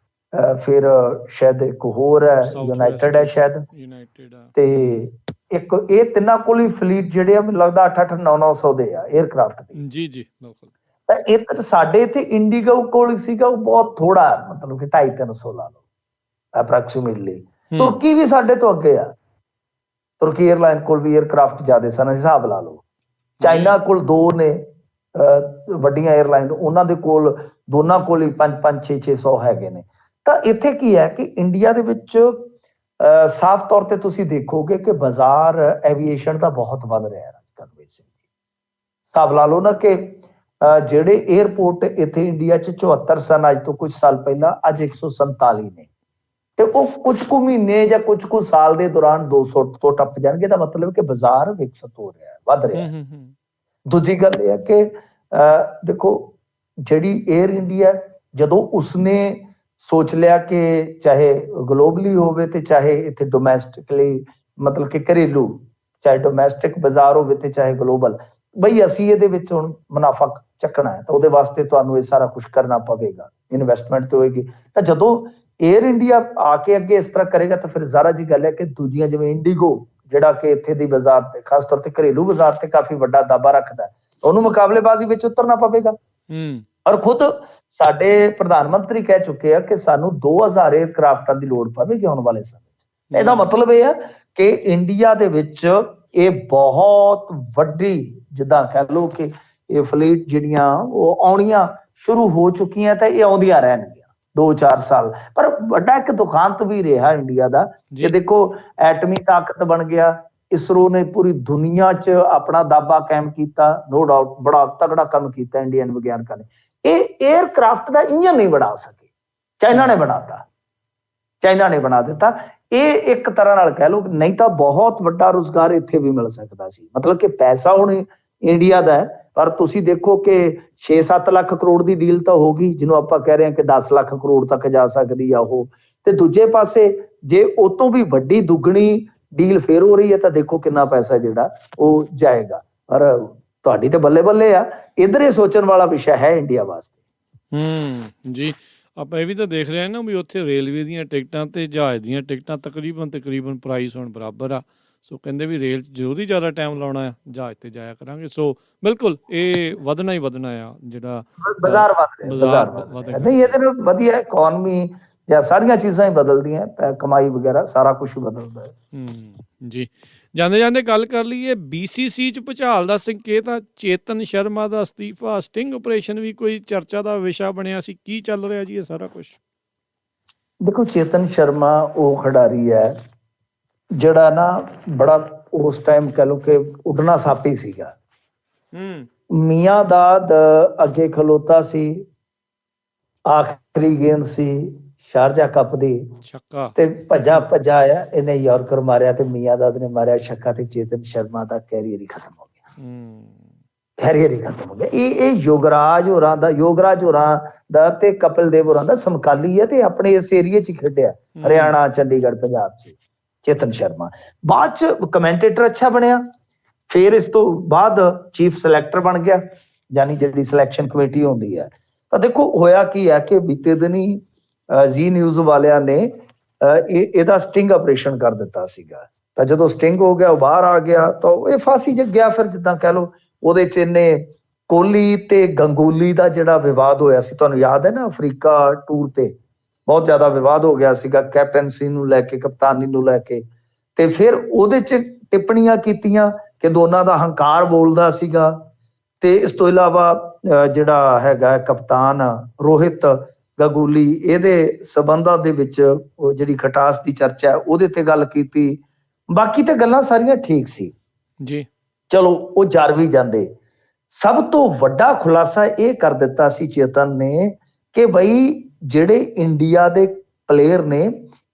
ਫਿਰ ਸ਼ਾਇਦ ਇੱਕ ਹੋਰ ਹੈ, ਯੂਨਾਈਟਿਡ ਹੈ ਸ਼ਾਇਦ, ਤੇ ਇੱਕ ਇਹ ਤਿੰਨਾਂ ਕੋਲ ਹੀ ਫਲੀਟ ਜਿਹੜੇ ਆ ਮੈਨੂੰ ਲੱਗਦਾ 8-8, 900 ਦੇ ਆ ਏਅਰਕ੍ਰਾਫਟ ਦੇ। ਜੀ ਜੀ ਬਿਲਕੁਲ। ਤਾਂ ਇਹ ਸਾਡੇ ਇੱਥੇ ਇੰਡੀਗੋ ਕੋਲ ਸੀਗਾ ਉਹ ਬਹੁਤ ਥੋੜਾ, ਮਤਲਬ ਕਿ 250-300 ਲਾ ਲਓ ਅਪਰੋਕਸੀਮੇਟਲੀ। ਤੁਰਕੀ ਵੀ ਸਾਡੇ ਤੋਂ ਅੱਗੇ ਆ, ਤੁਰਕੀ ਏਅਰਲਾਈਨ ਕੋਲ ਵੀ ਏਅਰਕ੍ਰਾਫਟ ਜ਼ਿਆਦਾ ਸਨ, ਹਿਸਾਬ ਲਾ ਲਓ। ਚਾਈਨਾ ਕੋਲ 2 ਨੇ ਵੱਡੀਆਂ ਏਅਰਲਾਈਨ, ਉਹਨਾਂ ਦੇ ਕੋਲ ਦੋਨਾਂ ਕੋਲ ਹੀ 5-5, 600 ਹੈਗੇ ਨੇ। ਤਾਂ ਇੱਥੇ ਕੀ ਹੈ ਕਿ ਇੰਡੀਆ ਦੇ ਵਿੱਚ ਸਾਫ਼ ਤੌਰ ਤੇ ਤੁਸੀਂ ਦੇਖੋਗੇ ਕਿ ਬਾਜ਼ਾਰ ਐਵੀਏਸ਼ਨ ਦਾ ਬਹੁਤ ਵੱਧ ਰਿਹਾ ਹੈ। ਕਰਨਵੀਰ ਸਿੰਘ ਜੀ, ਹਿਸਾਬ ਲਾ ਲਓ ਨਾ ਕਿ ਜਿਹੜੇ 에ਅਰਪੋਰਟ ਇੱਥੇ ਇੰਡੀਆ 'ਚ 74 ਸਨ ਅੱਜ ਤੋਂ ਕੁਝ ਸਾਲ ਪਹਿਲਾਂ, ਅੱਜ 147 ਨੇ, ਤੇ ਉਹ ਕੁਝ ਕੁ ਮਹੀਨੇ ਜਾਂ ਕੁਝ ਕੁ ਸਾਲ ਦੇ ਦੌਰਾਨ 200 ਤੋਂ ਟੱਪ ਜਾਣਗੇ। ਤਾਂ ਮਤਲਬ ਕਿ ਬਾਜ਼ਾਰ ਵਿਕਸਿਤ ਹੋ ਰਿਹਾ ਹੈ, ਵੱਧ ਰਿਹਾ ਹੈ। ਦੂਜੀ ਗੱਲ ਇਹ ਹੈ ਕਿ ਦੇਖੋ, ਜਿਹੜੀ 에ਅਰ ਇੰਡੀਆ, ਜਦੋਂ ਉਸਨੇ ਸੋਚ ਲਿਆ ਕਿ ਚਾਹੇ ਗਲੋਬਲੀ ਹੋਵੇ ਤੇ ਚਾਹੇ ਇੱਥੇ ਡੋਮੈਸਟਿਕਲੀ, ਮਤਲਬ ਕਿ ਘਰੇਲੂ, ਚਾਹੇ ਡੋਮੈਸਟਿਕ ਬਾਜ਼ਾਰ ਹੋਵੇ ਤੇ ਚਾਹੇ ਗਲੋਬਲ, ਬਈ ਅਸੀਂ ਇਹਦੇ ਵਿੱਚ ਹੁਣ ਮੁਨਾਫਾ ਚੱਕਣਾ ਹੈ, ਤਾਂ ਉਹਦੇ ਵਾਸਤੇ ਤੁਹਾਨੂੰ ਇਹ ਸਾਰਾ ਕੁਝ ਕਰਨਾ ਪਵੇਗਾ, ਇਨਵੈਸਟਮੈਂਟ ਤੇ ਹੋਏਗੀ। ਤਾਂ ਜਦੋਂ 에ਅਰ ਇੰਡੀਆ ਆ ਕੇ ਅੱਗੇ ਇਸ ਤਰ੍ਹਾਂ ਕਰੇਗਾ ਤਾਂ ਫਿਰ ਜ਼ਾਰਾ ਜੀ ਗੱਲ ਹੈ ਕਿ ਦੂਜੀਆਂ ਜਿਵੇਂ ਇੰਡੀਗੋ, ਜਿਹੜਾ ਕਿ ਇੱਥੇ ਦੀ ਬਾਜ਼ਾਰ ਤੇ ਖਾਸ ਤੌਰ ਤੇ ਘਰੇਲੂ ਬਾਜ਼ਾਰ ਤੇ ਕਾਫੀ ਵੱਡਾ ਦਾਅਵਾ ਰੱਖਦਾ ਹੈ, ਉਹਨੂੰ ਮੁਕਾਬਲੇਬਾਜ਼ੀ ਵਿੱਚ ਉਤਰਨਾ ਪਵੇਗਾ। ਔਰ ਖੁਦ ਸਾਡੇ ਪ੍ਰਧਾਨ ਮੰਤਰੀ ਕਹਿ ਚੁੱਕੇ ਆ ਕਿ ਸਾਨੂੰ 2000 ਏਅਰਕ੍ਰਾਫਟਾਂ ਦੀ ਲੋੜ ਪਵੇਗੀ ਆਉਣ ਵਾਲੇ ਸਮੇਂ 'ਚ। ਇਹਦਾ ਮਤਲਬ ਇਹ ਹੈ ਕਿ ਇੰਡੀਆ ਦੇ ਵਿੱਚ ਇਹ ਬਹੁਤ ਵੱਡੀ, ਜਿੱਦਾਂ ਕਹਿ ਲਓ ਕਿ ਇਹ ਫਲੀਟ ਜਿਹੜੀਆਂ ਉਹ ਆਉਣੀਆਂ ਸ਼ੁਰੂ ਹੋ ਚੁੱਕੀਆਂ, ਤਾਂ ਇਹ ਆਉਂਦੀਆਂ ਰਹਿਣਗੀਆਂ 2-4 ਸਾਲ। ਪਰ ਵੱਡਾ ਇੱਕ ਦੁਖਾਂਤ ਵੀ ਰਿਹਾ ਇੰਡੀਆ ਦਾ ਕਿ ਦੇਖੋ, ਐਟਮੀ ਤਾਕਤ ਬਣ ਗਿਆ, ਇਸਰੋ ਨੇ ਪੂਰੀ ਦੁਨੀਆ 'ਚ ਆਪਣਾ ਦਾਅਵਾ ਕਾਇਮ ਕੀਤਾ, ਨੋ ਡਾਊਟ ਬੜਾ ਤਗੜਾ ਕੰਮ ਕੀਤਾ ਇੰਡੀਅਨ ਵਿਗਿਆਨਕਾਂ ਨੇ। ਇਹ ਏਅਰਕ੍ਰਾਫਟ ਦਾ ਇੰਜਨ ਨਹੀਂ ਬਣਾ ਸਕੇ, ਚਾਈਨਾ ਨੇ ਬਣਾਤਾ, ਚਾਈਨਾ ਨੇ ਬਣਾ ਦਿੱਤਾ। ਇਹ ਇੱਕ ਤਰ੍ਹਾਂ ਨਾਲ ਕਹਿ ਲਓ, ਨਹੀਂ ਤਾਂ ਬਹੁਤ ਵੱਡਾ ਰੁਜ਼ਗਾਰ ਇੱਥੇ ਵੀ ਮਿਲ ਸਕਦਾ ਸੀ। ਮਤਲਬ ਕਿ ਪੈਸਾ ਹੁਣ ਇੰਡੀਆ ਦਾ ਹੈ, ਪਰ ਤੁਸੀਂ ਦੇਖੋ ਕਿ 6-7 ਲੱਖ ਕਰੋੜ ਦੀ ਡੀਲ ਤਾਂ ਹੋ ਗਈ, ਜਿਹਨੂੰ ਆਪਾਂ ਕਹਿ ਰਹੇ ਹਾਂ ਕਿ 10 ਲੱਖ ਕਰੋੜ ਤੱਕ ਜਾ ਸਕਦੀ ਆ ਉਹ। ਤੇ ਦੂਜੇ ਪਾਸੇ ਜੇ ਉਹ ਤੋਂ ਵੀ ਵੱਡੀ ਦੁੱਗਣੀ ਡੀਲ ਫੇਰ ਹੋ ਰਹੀ ਹੈ, ਤਾਂ ਦੇਖੋ ਕਿੰਨਾ ਪੈਸਾ ਜਿਹੜਾ ਉਹ ਜਾਏਗਾ। ਪਰ ਤੁਹਾਡੀ ਤੇ ਬੱਲੇ ਬੱਲੇ ਆ, ਇਧਰ ਇਹ ਸੋਚਣ ਵਾਲਾ ਵਿਸ਼ਾ ਹੈ ਇੰਡੀਆ ਵਾਸਤੇ। ਜੀ, ਆਪਾਂ ਇਹ ਵੀ ਤਾਂ ਦੇਖ ਰਹੇ ਹਾਂ ਨਾ ਵੀ ਉੱਥੇ ਰੇਲਵੇ ਦੀਆਂ ਟਿਕਟਾਂ ਤੇ ਜਹਾਜ਼ ਦੀਆਂ ਟਿਕਟਾਂ ਤਕਰੀਬਨ ਪ੍ਰਾਈਸ ਹੁਣ ਬਰਾਬਰ ਆ। ਸੋ ਕਹਿੰਦੇ ਵੀ ਰੇਲ ਜ਼ਰੂਰੀ ਜ਼ਿਆਦਾ ਟਾਈਮ ਲਾਉਣਾ ਆ, ਜਹਾਜ਼ ਤੇ ਜਾਇਆ ਕਰਾਂਗੇ। ਸੋ ਬਿਲਕੁਲ ਇਹ ਵਧਣਾ ਹੀ ਵਧਣਾ ਆ, ਜਿਹੜਾ ਬਾਜ਼ਾਰ ਵੱਧ ਰਿਹਾ। ਨਹੀਂ, ਇਹਦੇ ਨਾਲ ਵਧੀਆ ਇਕਨੋਮੀ ਜਾਂ ਸਾਰੀਆਂ ਚੀਜ਼ਾਂ ਹੀ ਬਦਲਦੀਆਂ, ਕਮਾਈ ਵਗੈਰਾ ਸਾਰਾ ਕੁਝ ਬਦਲਦਾ ਹੈ। ਜੀ, ਜਾਂਦੇ ਜਾਂਦੇ ਗੱਲ ਕਰ ਲਈਏ, BCC 'ਚ ਭੁਚਾਲ ਦਾ ਸੰਕੇਤ ਆ, ਚੇਤਨ ਸ਼ਰਮਾ ਦਾ ਅਸਤੀਫਾ, ਸਟਿੰਗ ਆਪਰੇਸ਼ਨ ਵੀ ਕੋਈ ਚਰਚਾ ਦਾ ਵਿਸ਼ਾ ਬਣਿਆ ਸੀ। ਕੀ ਚੱਲ ਰਿਹਾ ਜੀ ਇਹ ਸਾਰਾ ਕੁਝ? ਦੇਖੋ, ਚੇਤਨ ਸ਼ਰਮਾ ਉਹ ਖਿਡਾਰੀ ਹੈ ਜਿਹੜਾ ਨਾ ਬੜਾ ਉਸ ਟਾਈਮ ਕਹਿ ਲਓ ਕਿ ਉੱਡਣਾ ਸਾਪੀ ਸੀਗਾ। ਮੀਆਂ ਦਾਦ ਅੱਗੇ ਖਲੋਤਾ ਸੀ, ਆਖਰੀ ਗੇਂਦ ਸੀ ਸ਼ਾਰਜਾ ਕੱਪ ਦੀ, ਛੱਕਾ, ਤੇ ਭੱਜਾ ਆਇਆ, ਇਹਨੇ ਯਾਰਕਰ ਮਾਰਿਆ ਤੇ ਮੀਆਂ ਦਾਦ ਨੇ ਮਾਰਿਆ ਛੱਕਾ, ਤੇ ਚੇਤਨ ਸ਼ਰਮਾ ਦਾ ਕੈਰੀਅਰ ਹੀ ਖਤਮ ਹੋ ਗਿਆ। ਇਹ ਯੋਗਰਾਜ ਹੋਰਾਂ ਦਾ ਤੇ ਕਪਿਲ ਦੇਵ ਹੋਰਾਂ ਦਾ ਸਮਕਾਲੀ ਹੈ, ਤੇ ਆਪਣੇ ਇਸ ਏਰੀਏ 'ਚ ਖੇਡਿਆ, ਹਰਿਆਣਾ, ਚੰਡੀਗੜ੍ਹ, ਪੰਜਾਬ 'ਚ। ਚੇਤਨ ਸ਼ਰਮਾ ਬਾਅਦ 'ਚ ਕਮੈਂਟੇਟਰ ਅੱਛਾ ਬਣਿਆ, ਫਿਰ ਇਸ ਤੋਂ ਬਾਅਦ ਚੀਫ ਸਿਲੈਕਟਰ ਬਣ ਗਿਆ, ਯਾਨੀ ਜਿਹੜੀ ਸਿਲੈਕਸ਼ਨ ਕਮੇਟੀ ਹੁੰਦੀ ਹੈ। ਤਾਂ ਦੇਖੋ ਹੋਇਆ ਕੀ ਹੈ ਕਿ ਬੀਤੇ ਦਿਨੀ ਜ਼ੀ ਨਿਊਜ਼ ਵਾਲਿਆਂ ਨੇ ਇਹਦਾ ਸਟਿੰਗ ਆਪਰੇਸ਼ਨ ਕਰ ਦਿੱਤਾ ਸੀਗਾ। ਤਾਂ ਜਦੋਂ ਸਟਿੰਗ ਹੋ ਗਿਆ, ਉਹ ਬਾਹਰ ਆ ਗਿਆ, ਤਾਂ ਇਹ ਫਾਂਸੀ 'ਚ ਗਿਆ। ਫਿਰ ਜਿੱਦਾਂ ਕਹਿ ਲਓ, ਉਹਦੇ 'ਚ ਇਹਨੇ ਕੋਹਲੀ ਤੇ ਗੰਗੂਲੀ ਦਾ ਜਿਹੜਾ ਵਿਵਾਦ ਹੋਇਆ ਸੀ, ਤੁਹਾਨੂੰ ਯਾਦ ਹੈ ਨਾ, ਅਫਰੀਕਾ ਟੂਰ ਤੇ ਬਹੁਤ ਜ਼ਿਆਦਾ ਵਿਵਾਦ ਹੋ ਗਿਆ ਸੀਗਾ ਕੈਪਟਨਸੀ ਨੂੰ ਲੈ ਕੇ, ਕਪਤਾਨੀ ਨੂੰ ਲੈ ਕੇ। ਤੇ ਫਿਰ ਉਹਦੇ 'ਚ ਟਿੱਪਣੀਆਂ ਕੀਤੀਆਂ ਕਿ ਦੋਨਾਂ ਦਾ ਹੰਕਾਰ ਬੋਲਦਾ ਸੀਗਾ। ਤੇ ਇਸ ਤੋਂ ਇਲਾਵਾ ਜਿਹੜਾ ਹੈਗਾ ਕਪਤਾਨ ਰੋਹਿਤ ਗੰਗੂਲੀ, ਇਹਦੇ ਸਬੰਧਾਂ ਦੇ ਵਿੱਚ ਉਹ ਜਿਹੜੀ ਖਟਾਸ ਦੀ ਚਰਚਾ ਹੈ ਉਹਦੇ ਤੇ ਗੱਲ ਕੀਤੀ। ਬਾਕੀ ਤੇ ਗੱਲਾਂ ਸਾਰੀਆਂ ਠੀਕ ਸੀ ਜੀ, ਚਲੋ ਉਹ ਜਰ ਵੀ ਜਾਂਦੇ। ਸਭ ਤੋਂ ਵੱਡਾ ਖੁਲਾਸਾ ਇਹ ਕਰ ਦਿੱਤਾ ਸੀ ਚੇਤਨ ਨੇ ਕਿ ਬਈ ਜਿਹੜੇ ਇੰਡੀਆ ਦੇ ਪਲੇਅਰ ਨੇ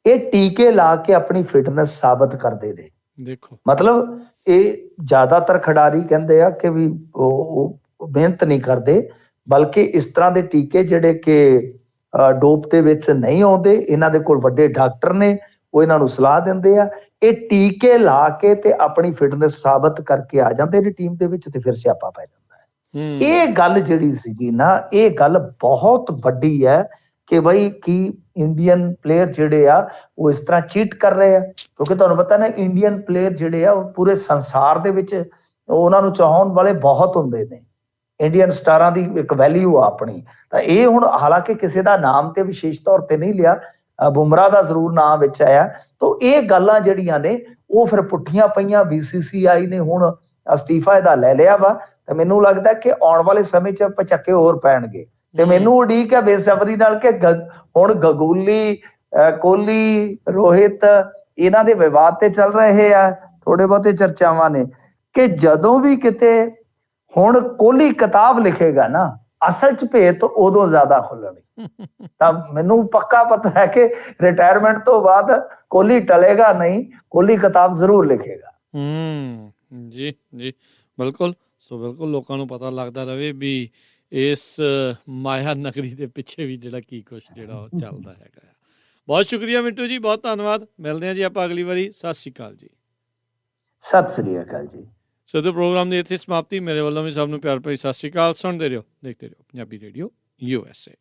ਇਹ ਟੀਕੇ ਲਾ ਕੇ ਆਪਣੀ ਫਿਟਨੈਸ ਸਾਬਤ ਕਰਦੇ ਨੇ। ਦੇਖੋ ਮਤਲਬ ਇਹ ਜ਼ਿਆਦਾਤਰ ਖਿਡਾਰੀ ਕਹਿੰਦੇ ਆ ਕਿ ਵੀ ਉਹ ਮਿਹਨਤ ਨਹੀਂ ਕਰਦੇ, ਬਲਕਿ ਇਸ ਤਰ੍ਹਾਂ ਦੇ ਟੀਕੇ ਜਿਹੜੇ ਕਿ ਡੋਪ ਦੇ ਵਿੱਚ ਨਹੀਂ ਆਉਂਦੇ, ਇਹਨਾਂ ਦੇ ਕੋਲ ਵੱਡੇ ਡਾਕਟਰ ਨੇ, ਉਹ ਇਹਨਾਂ ਨੂੰ ਸਲਾਹ ਦਿੰਦੇ ਆ। ਇਹ ਟੀਕੇ ਲਾ ਕੇ ਤੇ ਆਪਣੀ ਫਿਟਨੈਸ ਸਾਬਤ ਕਰਕੇ ਆ ਜਾਂਦੇ ਨੇ ਟੀਮ ਦੇ ਵਿੱਚ, ਤੇ ਫਿਰ ਸਿਆਪਾ ਪੈ ਜਾਂਦਾ ਹੈ। ਇਹ ਗੱਲ ਜਿਹੜੀ ਸੀਗੀ ਨਾ, ਇਹ ਗੱਲ ਬਹੁਤ ਵੱਡੀ ਹੈ ਕਿ ਬਈ ਕੀ ਇੰਡੀਅਨ ਪਲੇਅਰ ਜਿਹੜੇ ਆ ਉਹ ਇਸ ਤਰ੍ਹਾਂ ਚੀਟ ਕਰ ਰਹੇ ਆ। ਕਿਉਂਕਿ ਤੁਹਾਨੂੰ ਪਤਾ ਨਾ, ਇੰਡੀਅਨ ਪਲੇਅਰ ਜਿਹੜੇ ਆ ਉਹ ਪੂਰੇ ਸੰਸਾਰ ਦੇ ਵਿੱਚ ਉਹਨਾਂ ਨੂੰ ਚਾਹਣ ਵਾਲੇ ਬਹੁਤ ਹੁੰਦੇ ਨੇ। ਇੰਡੀਅਨ ਸਟਾਰਾਂ ਦੀ ਇੱਕ ਵੈਲਿਊ ਆ ਆਪਣੀ। ਤਾਂ ਇਹ ਹੁਣ ਹਾਲਾਂਕਿ ਕਿਸੇ ਦਾ ਨਾਮ ਤੇ ਵਿਸ਼ੇਸ਼ ਤੌਰ ਤੇ ਨਹੀਂ ਲਿਆ, ਬੁਮਰਾਹ ਦਾ ਜ਼ਰੂਰ ਨਾਮ ਵਿੱਚ ਆਇਆ। ਤਾਂ ਇਹ ਗੱਲਾਂ ਜਿਹੜੀਆਂ ਨੇ ਉਹ ਫਿਰ ਪੁੱਠੀਆਂ ਪਈਆਂ। BCCI ਨੇ ਹੁਣ ਅਸਤੀਫਾ ਇਹਦਾ ਲੈ ਲਿਆ ਵਾ, ਤੇ ਮੈਨੂੰ ਲੱਗਦਾ ਕਿ ਆਉਣ ਵਾਲੇ ਸਮੇਂ 'ਚ ਪਚੱਕੇ ਹੋਰ ਪੈਣਗੇ। ਤੇ ਮੈਨੂੰ ਉਡੀਕ ਹੈ ਬੇਸਬਰੀ ਨਾਲ ਕਿ ਹੁਣ ਗੰਗੂਲੀ, ਕੋਹਲੀ, ਰੋਹਿਤ ਇਹਨਾਂ ਦੇ ਵਿਵਾਦ ਤੇ ਚੱਲ ਰਹੇ ਆ, ਥੋੜੇ ਬਹੁਤੇ ਚਰਚਾਵਾਂ ਨੇ ਕਿ ਜਦੋਂ ਵੀ ਕਿਤੇ ਹੁਣ ਕੋਹਲੀ ਕਿਤਾਬ ਲਿਖੇਗਾ ਨਾ, ਅਸਲ 'ਚ ਭੇਤ ਉਦੋਂ ਜ਼ਿਆਦਾ ਖੁੱਲਣੇ। ਤਾਂ ਮੈਨੂੰ ਪੱਕਾ ਪਤਾ ਹੈ ਕਿ ਰਿਟਾਇਰਮੈਂਟ ਤੋਂ ਬਾਅਦ ਕੋਹਲੀ ਟਲੇਗਾ ਨਹੀਂ, ਕੋਹਲੀ ਕਿਤਾਬ ਜ਼ਰੂਰ ਲਿਖੇਗਾ। ਜੀ ਜੀ, ਬਿਲਕੁਲ। ਸੋ ਬਿਲਕੁਲ ਲੋਕਾਂ ਨੂੰ ਪਤਾ ਲੱਗਦਾ ਰਵੇ ਵੀ ਇਸ ਮਾਇਆ ਨਗਰੀ ਦੇ ਪਿੱਛੇ ਵੀ ਜਿਹੜਾ ਕੀ ਕੁਛ ਜਿਹੜਾ ਉਹ ਚੱਲਦਾ ਹੈਗਾ। ਬਹੁਤ ਸ਼ੁਕਰੀਆ ਮਿੰਟੂ ਜੀ, ਬਹੁਤ ਧੰਨਵਾਦ। ਮਿਲਦੇ ਹਾਂ ਜੀ ਆਪਾਂ ਅਗਲੀ ਵਾਰੀ। ਸਤਿ ਸ਼੍ਰੀ ਅਕਾਲ ਜੀ। ਸਤਿ ਸ੍ਰੀ ਅਕਾਲ ਜੀ। ਸੋ ਪ੍ਰੋਗਰਾਮ ਦੀ ਇੱਥੇ ਸਮਾਪਤੀ। ਮੇਰੇ ਵੱਲੋਂ ਵੀ ਸਭ ਨੂੰ ਪਿਆਰ ਭਰੀ ਸਤਿ ਸ਼੍ਰੀ ਅਕਾਲ। ਸੁਣਦੇ ਰਹੋ, ਦੇਖਦੇ ਰਹੋ ਪੰਜਾਬੀ ਰੇਡੀਓ USA।